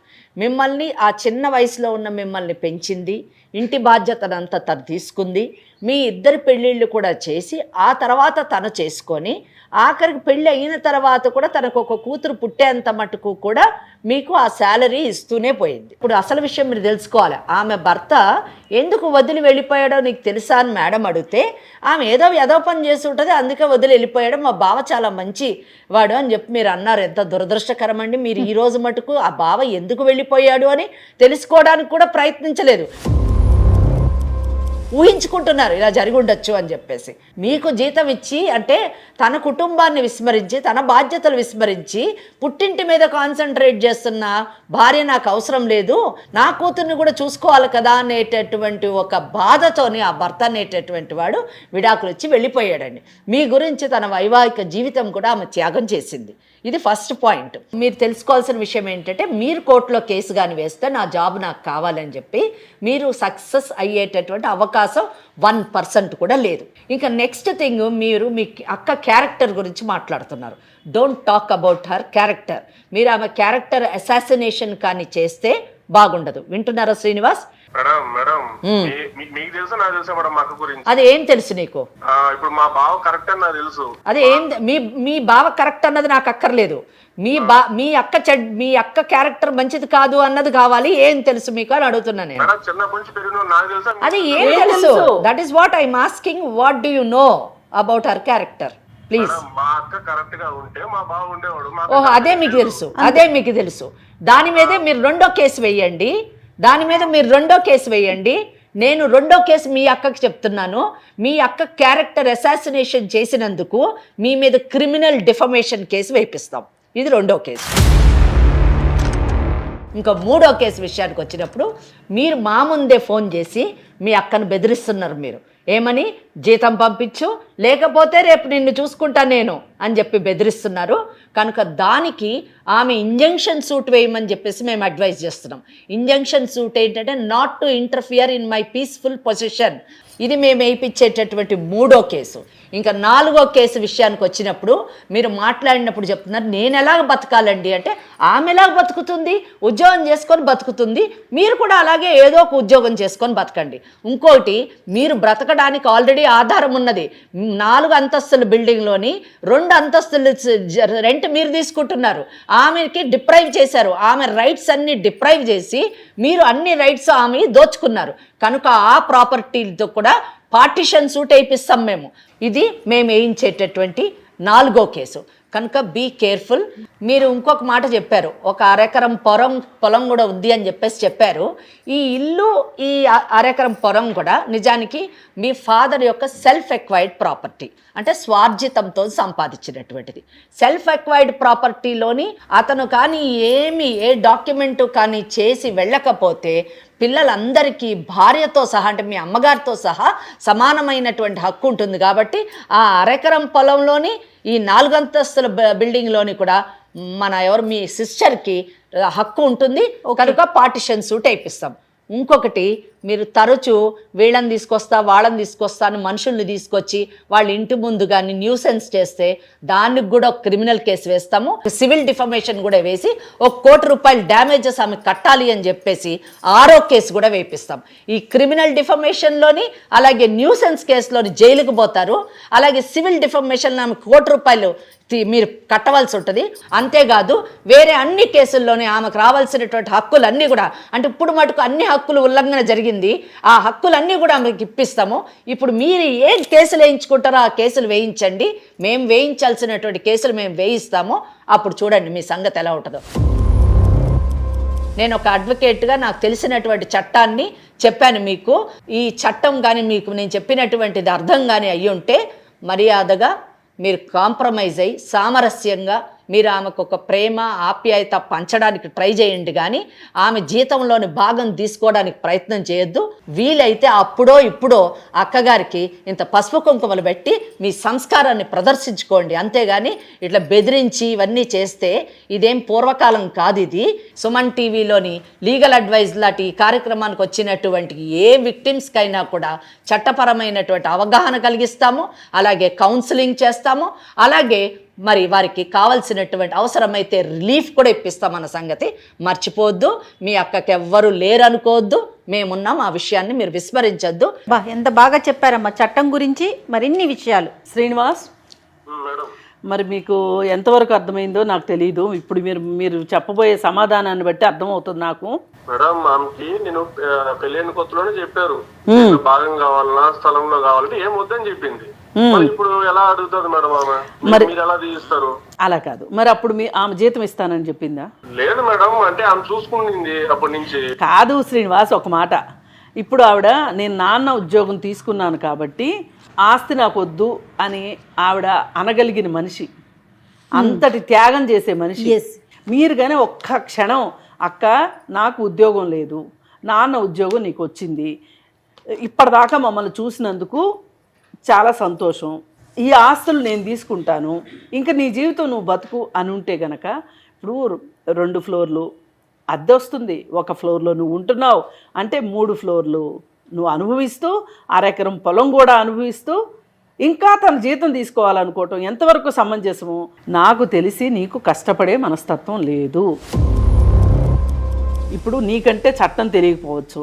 మిమ్మల్ని, ఆ చిన్న వయసులో ఉన్న మిమ్మల్ని పెంచింది, ఇంటి బాధ్యతనంతా తను తీసుకుంది. మీ ఇద్దరి పెళ్ళిళ్ళు కూడా చేసి ఆ తర్వాత తను చేసుకొని, ఆఖరికి పెళ్ళి అయిన తర్వాత కూడా తనకు ఒక కూతురు పుట్టేంత మటుకు కూడా మీకు ఆ శాలరీ ఇస్తూనే పోయింది. ఇప్పుడు అసలు విషయం మీరు తెలుసుకోవాలి. ఆమె భర్త ఎందుకు వదిలి వెళ్ళిపోయాడో నీకు తెలుసా అని మేడం అడిగితే, ఆమె ఏదో పని చేసి ఉంటుంది, అందుకే వదిలి వెళ్ళిపోయాడు, మా బావ చాలా మంచి వాడు అని చెప్పి మీరు అన్నారు. ఎంత దురదృష్టకరం అండి. మీరు ఈ రోజు మటుకు ఆ బావ ఎందుకు వెళ్ళిపోయాడు అని తెలుసుకోవడానికి కూడా ప్రయత్నించలేదు. ఊహించుకుంటున్నారు ఇలా జరిగి ఉండొచ్చు అని చెప్పేసి. మీకు జీతం ఇచ్చి, అంటే తన కుటుంబాన్ని విస్మరించి, తన బాధ్యతలు విస్మరించి పుట్టింటి మీద కాన్సన్ట్రేట్ చేస్తున్న భార్య నాకు అవసరం లేదు, నా కూతుర్ని కూడా చూసుకోవాలి కదా అనేటటువంటి ఒక బాధతోని ఆ భర్త అనేటటువంటి వాడు విడాకులు ఇచ్చి వెళ్ళిపోయాడండి. మీ గురించి తన వైవాహిక జీవితం కూడా ఆమె త్యాగం చేసింది. ఇది ఫస్ట్ పాయింట్. మీరు తెలుసుకోవాల్సిన విషయం ఏంటంటే, మీరు కోర్టులో కేసు కానీ వేస్తే నా జాబ్ నాకు కావాలని చెప్పి మీరు సక్సెస్ అయ్యేటటువంటి అవకాశం 1% కూడా లేదు. ఇంకా నెక్స్ట్ థింగ్, మీరు మీ అక్క క్యారెక్టర్ గురించి మాట్లాడుతున్నారు. Don't talk about her character. మీరు ఆమె క్యారెక్టర్ అసాసినేషన్ కానీ చేస్తే బాగుండదు. వింటున్నారా శ్రీనివాస్? మేడం మీకు తెలుసా నాకు తెలుసా మేడం మా అక్క గురించి? అది ఏం తెలుసు నీకు? ఇప్పుడు మా బావ కరెక్ట్ అని నాకు తెలుసు. అదే ఏం మీ బావ కరెక్ట్ అన్నది నాకు అక్కర్లేదు. మీ అక్క క్యారెక్టర్ మంచిది కాదు అన్నది కావాలి. ఏం తెలుసు మీకు అని అడుగుతున్నాను నేను. చిన్నప్పటి నుంచి పెరిగిన నాకు తెలుసా? అది ఏం తెలుసు? That is what I'm asking. What do you know about her character please? మా అక్క కరెక్ట్ గా ఉంటే మా బావ ఉండేవాడు. ఓహో, అదే మీకు తెలుసు. దాని మీదే మీరు రెండో కేసు వేయండి. నేను రెండో కేసు మీ అక్కకి చెప్తున్నాను. మీ అక్క క్యారెక్టర్ అసాసినేషన్ చేసినందుకు మీ మీద క్రిమినల్ డిఫమేషన్ కేసు వేయిస్తాం. ఇది రెండో కేసు. ఇంకా మూడో కేసు విషయానికి వచ్చినప్పుడు, మీరు మా ముందే ఫోన్ చేసి మీ అక్కను బెదిరిస్తున్నారు. మీరు ఏమని? జీతం పంపించు, లేకపోతే రేపు నిన్ను చూసుకుంటా నేను అని చెప్పి బెదిరిస్తున్నారు. కనుక దానికి ఆమె ఇంజంక్షన్ సూట్ వేయమని చెప్పేసి మేము అడ్వైజ్ చేస్తున్నాం. ఇంజంక్షన్ సూట్ ఏంటంటే, not to interfere in my peaceful position. ఇది మేము వేయించేటటువంటి మూడో కేసు. ఇంకా నాలుగో కేసు విషయానికి వచ్చినప్పుడు, మీరు మాట్లాడినప్పుడు చెప్తున్నారు నేను ఎలాగ బతకాలండి అంటే, ఆమె ఎలాగ బతుకుతుంది? ఉద్యోగం చేసుకొని బతుకుతుంది. మీరు కూడా అలాగే ఏదో ఒక ఉద్యోగం చేసుకొని బతకండి. ఇంకోటి, మీరు బ్రతకడానికి ఆల్రెడీ ఆధారం ఉన్నది. 4 అంతస్తుల బిల్డింగ్లోని 2 అంతస్తులు రెంట్ మీరు తీసుకుంటున్నారు. ఆమెకి డిప్రైవ్ చేశారు. ఆమె రైట్స్ అన్ని డిప్రైవ్ చేసి మీరు అన్ని రైట్స్ ఆమె దోచుకున్నారు. కనుక ఆ ప్రాపర్టీలతో కూడా పార్టిషన్ సూట్ వేయిస్తాం మేము. ఇది మేము వేయించేటటువంటి 4వ కేసు. కనుక బీ కేర్ఫుల్. మీరు ఇంకొక మాట చెప్పారు, ఒక అరెకరం పొలం కూడా ఉంది అని చెప్పారు. ఈ ఇల్లు, ఈ అరెకరం పొలం కూడా నిజానికి మీ ఫాదర్ యొక్క సెల్ఫ్ ఎక్వైర్డ్ ప్రాపర్టీ, అంటే స్వార్జితంతో సంపాదించినటువంటిది. సెల్ఫ్ ఎక్వైర్డ్ ప్రాపర్టీలోని అతను కానీ ఏ డాక్యుమెంటు కానీ చేసి వెళ్ళకపోతే పిల్లలందరికీ భార్యతో సహా, అంటే మీ అమ్మగారితో సహా సమానమైనటువంటి హక్కు ఉంటుంది. కాబట్టి ఆ అరెకరం పొలంలోని ఈ 4 అంతస్తుల బిల్డింగ్లోని కూడా మీ సిస్టర్కి హక్కు ఉంటుంది. కనుక పార్టిషన్ సూట్ వేయిస్తాం. ఇంకొకటి, మీరు తరచూ వీళ్ళని తీసుకొస్తా వాళ్ళని తీసుకొస్తా అని మనుషుల్ని తీసుకొచ్చి వాళ్ళ ఇంటి ముందు కానీ న్యూసెన్స్ చేస్తే దానికి కూడా ఒక క్రిమినల్ కేసు వేస్తాము. సివిల్ డిఫమేషన్ కూడా వేసి ₹1 కోటి డ్యామేజెస్ ఆమె కట్టాలి అని చెప్పేసి 6వ కేసు కూడా వేపిస్తాం. ఈ క్రిమినల్ డిఫమేషన్లోని అలాగే న్యూసెన్స్ కేసులోని జైలుకు పోతారు. అలాగే సివిల్ డిఫమేషన్లో ఆమె ₹1 కోటి మీరు కట్టవలసి ఉంటుంది. అంతేకాదు వేరే అన్ని కేసుల్లోనే ఆమెకు రావాల్సినటువంటి హక్కులన్నీ కూడా, అంటే ఇప్పుడు మటుకు అన్ని హక్కులు ఉల్లంఘన జరిగింది, ఆ హక్కులన్నీ కూడా ఆమెకు ఇప్పిస్తాము. ఇప్పుడు మీరు ఏ కేసులు వేయించుకుంటారో ఆ కేసులు వేయించండి, మేము వేయించాల్సినటువంటి కేసులు మేము వేయిస్తాము. అప్పుడు చూడండి మీ సంగతి ఎలా ఉంటుందో. నేను ఒక అడ్వకేట్గా నాకు తెలిసినటువంటి చట్టాన్ని చెప్పాను మీకు. ఈ చట్టం కానీ మీకు నేను చెప్పినటువంటిది అర్థం కానీ అయ్యి ఉంటే మర్యాదగా మీరు కాంప్రమైజ్ అయ్యి సామరస్యంగా మీరు ఆమెకు ఒక ప్రేమ ఆప్యాయత పంచడానికి ట్రై చేయండి, కానీ ఆమె జీతంలోని భాగం తీసుకోవడానికి ప్రయత్నం చేయొద్దు. వీలైతే అప్పుడో ఇప్పుడో అక్కగారికి ఇంత పసుపు కుంకుమలు పెట్టి మీ సంస్కారాన్ని ప్రదర్శించుకోండి. అంతేగాని ఇట్లా బెదిరించి ఇవన్నీ చేస్తే ఇదేం పూర్వకాలం కాదు. ఇది సుమన్ టీవీలోని లీగల్ అడ్వైజ్ లాంటి ఈ కార్యక్రమానికి వచ్చినటువంటి ఏ విక్టిమ్స్కైనా కూడా చట్టపరమైనటువంటి అవగాహన కలిగిస్తాము, అలాగే కౌన్సిలింగ్ చేస్తాము, అలాగే మరి వారికి కావాల్సినటువంటి అవసరమైతే రిలీఫ్ కూడా ఇప్పిస్తామన్న సంగతి మర్చిపోవద్దు. మీ అక్కకి ఎవ్వరూ లేరనుకోవద్దు, మేమున్నాం. ఆ విషయాన్ని మీరు విస్మరించొద్దు. ఎంత బాగా చెప్పారమ్మా చట్టం గురించి మరిన్ని విషయాలు. శ్రీనివాస్, మరి మీకు ఎంతవరకు అర్థమైందో నాకు తెలియదు. ఇప్పుడు మీరు చెప్పబోయే సమాధానాన్ని బట్టి అర్థమవుతుంది నాకు. మేడం, ఆమెకి నేను పెళ్ళైన కొత్తలోనే చెప్పారు భాగం కావాలన్నా స్థలంలో కావాలంటే ఏం వద్దని చెప్పింది. ఇప్పుడు ఎలా అడుగుతుంది మేడం ఆమె? మీరు ఎలా తీస్తారు? అలా కాదు, మరి అప్పుడు ఆమె జీతం ఇస్తానని చెప్పిందా? లేదు మేడం, అంటే ఆమె చూసుకుంది అప్పటి నుంచి. కాదు శ్రీనివాస్, ఒక మాట. ఇప్పుడు ఆవిడ నేను నాన్న ఉద్యోగం తీసుకున్నాను కాబట్టి ఆస్తి నాకు వద్దు అని ఆవిడ అనగలిగిన మనిషి, అంతటి త్యాగం చేసే మనిషి. మీరు కానీ ఒక్క క్షణం అక్క నాకు ఉద్యోగం లేదు, నాన్న ఉద్యోగం నీకు వచ్చింది, ఇప్పటిదాకా మమ్మల్ని చూసినందుకు చాలా సంతోషం, ఈ ఆస్తులు నేను తీసుకుంటాను, ఇంకా నీ జీవితం నువ్వు బతుకు అని ఉంటే గనక, ఇప్పుడు 2 ఫ్లోర్లు అద్దె వస్తుంది, 1 ఫ్లోర్లో నువ్వు ఉంటున్నావు అంటే 3 ఫ్లోర్లు నువ్వు అనుభవిస్తూ, అరెకరం పొలం కూడా అనుభవిస్తూ ఇంకా తన జీతం తీసుకోవాలనుకోవటం ఎంతవరకు సమంజసము? నాకు తెలిసి నీకు కష్టపడే మనస్తత్వం లేదు. ఇప్పుడు నీకంటే చట్టం తెలియకపోవచ్చు,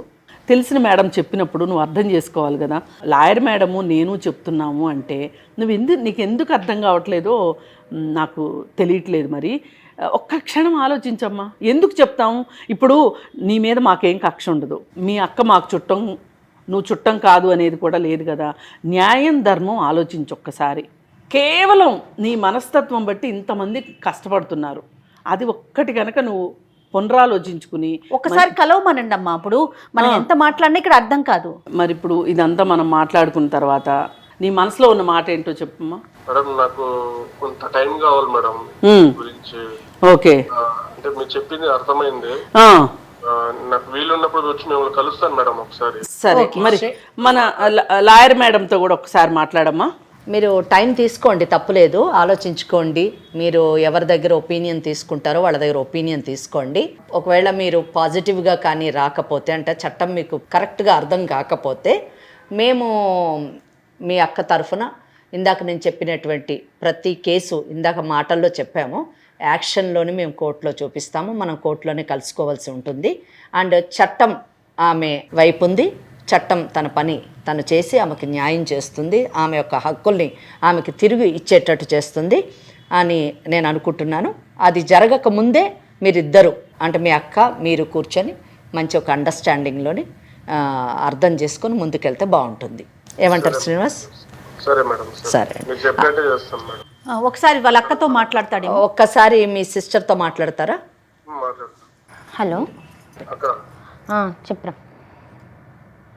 తెలిసిన మేడం చెప్పినప్పుడు నువ్వు అర్థం చేసుకోవాలి కదా. లాయర్ మేడము నేను చెప్తున్నాము అంటే నీకు ఎందుకు అర్థం కావట్లేదో నాకు తెలియట్లేదు. మరి ఒక్క క్షణం ఆలోచించమ్మా, ఎందుకు చెప్తాము? ఇప్పుడు నీ మీద మాకేం కక్ష ఉండదు, మీ అక్క మాకు చుట్టం, నువ్వు చుట్టం కాదు అనేది కూడా లేదు కదా. న్యాయం ధర్మం ఆలోచించు ఒక్కసారి. కేవలం నీ మనస్తత్వం బట్టి ఇంతమంది కష్టపడుతున్నారు, అది ఒక్కటి కనుక నువ్వు పునరాలోచించుకుని ఒకసారి కలవమనండి అమ్మా. అప్పుడు మనం ఎంత మాట్లాడినా ఇక్కడ అర్థం కాదు. మరి ఇప్పుడు ఇదంతా మనం మాట్లాడుకున్న తర్వాత నీ మనసులో ఉన్న మాట ఏంటో చెప్పమ్మా. మేడం, నాకు కొంత టైం కావాలి మేడం గురించి. ఓకే, అంటే మీరు చెప్పింది అర్థమైంది. నాకు వీలున్నప్పుడు వచ్చి మిమ్మల్ని కలుస్తాను మేడం ఒకసారి. సరే, మరి మన లాయర్ మేడంతో కూడా ఒకసారి మాట్లాడమ్మా. మీరు టైం తీసుకోండి, తప్పులేదు, ఆలోచించుకోండి. మీరు ఎవరి దగ్గర ఒపీనియన్ తీసుకుంటారో వాళ్ళ దగ్గర ఒపీనియన్ తీసుకోండి. ఒకవేళ మీరు పాజిటివ్గా కానీ రాకపోతే, అంటే చట్టం మీకు కరెక్ట్గా అర్థం కాకపోతే, మేము మీ అక్క తరఫున ఇందాక నేను చెప్పినటువంటి ప్రతి కేసు ఇందాక మాటల్లో చెప్పాము, యాక్షన్లోని మేము కోర్టులో చూపిస్తాము. మనం కోర్టులోనే కలుసుకోవాల్సి ఉంటుంది. అండ్ చట్టం ఆమె వైపు ఉంది, చట్టం తన పని తను చేసి ఆమెకి న్యాయం చేస్తుంది, ఆమె యొక్క హక్కుల్ని ఆమెకి తిరిగి ఇచ్చేటట్టు చేస్తుంది అని నేను అనుకుంటున్నాను. అది జరగక ముందే మీరిద్దరు, అంటే మీ అక్క మీరు కూర్చొని మంచి ఒక అండర్స్టాండింగ్లోని అర్థం చేసుకొని ముందుకెళ్తే బాగుంటుంది. ఏమంటారు శ్రీనివాస్? సరే మేడం, సరే, మీరు చెప్పినట్టే చేస్తాం మేడం. ఒకసారి వాళ్ళ అక్కతో మాట్లాడతాడేమో. ఒక్కసారి మీ సిస్టర్తో మాట్లాడతారా? మాట్లాడతాను. హలో అక్క చెప్పరా.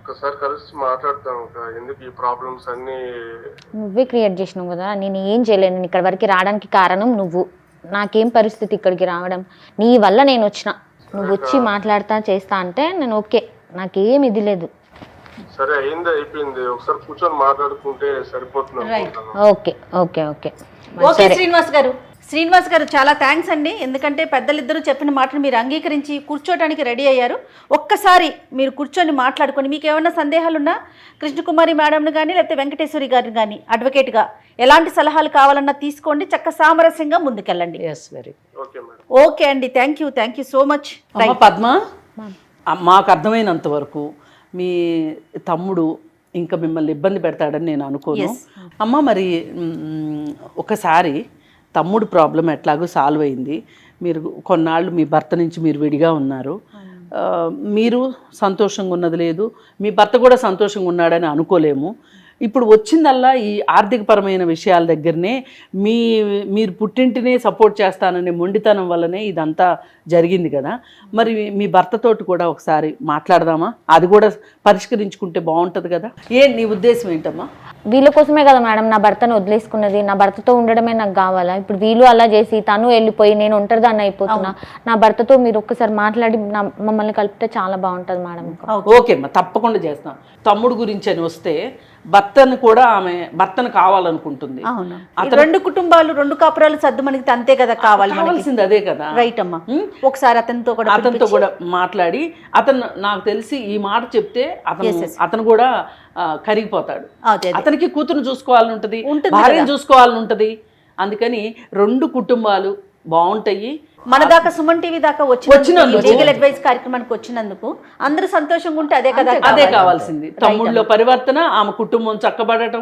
ఒకసారి కలిసి మాట్లాడతాం అక్క. ఎందుకు ఈ ప్రాబ్లమ్స్ అన్ని? నువ్వే క్రియేట్ చేసినావు కదా, నేను ఏం చేయలేను. నేను ఇక్కడ వరకు రావడానికి కారణం నువ్వు. నాకేం పరిస్థితి ఇక్కడికి రావడం, నీ వల్ల నేను వచ్చిన. నువ్వు వచ్చి మాట్లాడతా చేస్తా అంటే నేను ఓకే, నాకేం ఇది లేదు. సరే అయింది, అయిపోయింది. ఒకసారి కూర్చొని మాట్లాడుకుంటే సరిపోతుంది అనుకుంటున్నాను. Okay okay okay okay Srinivas గారు చాలా థ్యాంక్స్ అండి. ఎందుకంటే పెద్దలిద్దరూ చెప్పిన మాటను మీరు అంగీకరించి కూర్చోడానికి రెడీ అయ్యారు. ఒక్కసారి మీరు కూర్చొని మాట్లాడుకొని మీకు ఏమైనా సందేహాలున్నా కృష్ణకుమారి మేడంని కానీ లేకపోతే వెంకటేశ్వరి గారిని కానీ అడ్వకేట్గా ఎలాంటి సలహాలు కావాలన్నా తీసుకోండి. చక్క సామరస్యంగా ముందుకెళ్ళండి. Very okay madam. ఓకే అండి, thank you so much. Padma, మాకు అర్థమైనంత వరకు మీ తమ్ముడు ఇంకా మిమ్మల్ని ఇబ్బంది పెడతాడని నేను అనుకోను. అమ్మ మరి ఒకసారి తమ్ముడు ప్రాబ్లం ఎట్లాగో సాల్వ్ అయింది. మీరు కొన్నాళ్ళు మీ భర్త నుంచి మీరు విడిగా ఉన్నారు. మీరు సంతోషంగా ఉన్నది లేదు, మీ భర్త కూడా సంతోషంగా ఉన్నాడని అనుకోలేము. ఇప్పుడు వచ్చిందల్లా ఈ ఆర్థికపరమైన విషయాల దగ్గరనే మీరు పుట్టింటినే సపోర్ట్ చేస్తాననే మొండితనం వల్లనే ఇదంతా జరిగింది కదా. మరి మీ భర్తతోటి కూడా ఒకసారి మాట్లాడదామా? అది కూడా పరిష్కరించుకుంటే బాగుంటుంది కదా. నీ ఉద్దేశం ఏంటమ్మా? వీళ్ళ కోసమే కదా మేడం నా భర్తను వదిలేసుకున్నది. నా భర్తతో ఉండడమే నాకు కావాలా? ఇప్పుడు వీళ్ళు అలా చేసి తను వెళ్ళిపోయి నేను ఒంటరిదాన్ని అయిపోతున్నా. నా భర్తతో మీరు ఒక్కసారి మాట్లాడి మమ్మల్ని కలిపితే చాలా బాగుంటుంది మేడం. ఓకే అమ్మా, తప్పకుండా చేస్తాం. తమ్ముడు గురించి అని వస్తే భర్తను కూడా ఆమె భర్తను కావాలనుకుంటుంది. రెండు కుటుంబాలు రెండు కాపురాలు సర్దు మనకి అంతే కదా కావాల్సింది, అదే కదా. రైట్ అమ్మా. ఒకసారి అతనితో కూడా మాట్లాడి, అతను నాకు తెలిసి ఈ మాట చెప్తే అతను కూడా కరిగిపోతాడు. అతనికి కూతురు చూసుకోవాలని ఉంటుంది, భార్యను చూసుకోవాలని ఉంటుంది. అందుకని రెండు కుటుంబాలు బాగుంటాయి. మన దాకా సుమన్ టీవీ దాకా వచ్చినందుకు లీగల్ అడ్వైస్ కార్యక్రమానికి వచ్చినందుకు అందరూ సంతోషంగా ఉంటే అదే కదా, అదే కావాల్సింది. తమ్ముళ్ళలో పరివర్తన, ఆమె కుటుంబం చక్కబడటం,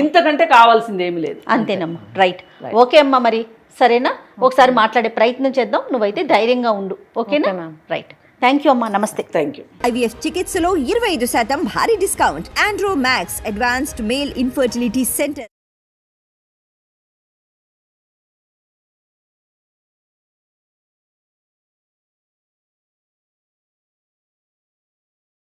ఇంతకంటే కావాల్సింది ఏమి లేదు. అంతేనమ్మా. రైట్. ఓకే అమ్మా, మరి సరేనా? ఒకసారి మాట్లాడే ప్రయత్నం చేద్దాం. నువ్వైతే ధైర్యంగా ఉండు. ఓకేనా? రైట్. థ్యాంక్ యూ అమ్మా, నమస్తే. Thank you. IVF చికిత్సలో 25% భారీ discount. Andro max advanced male infertility centre.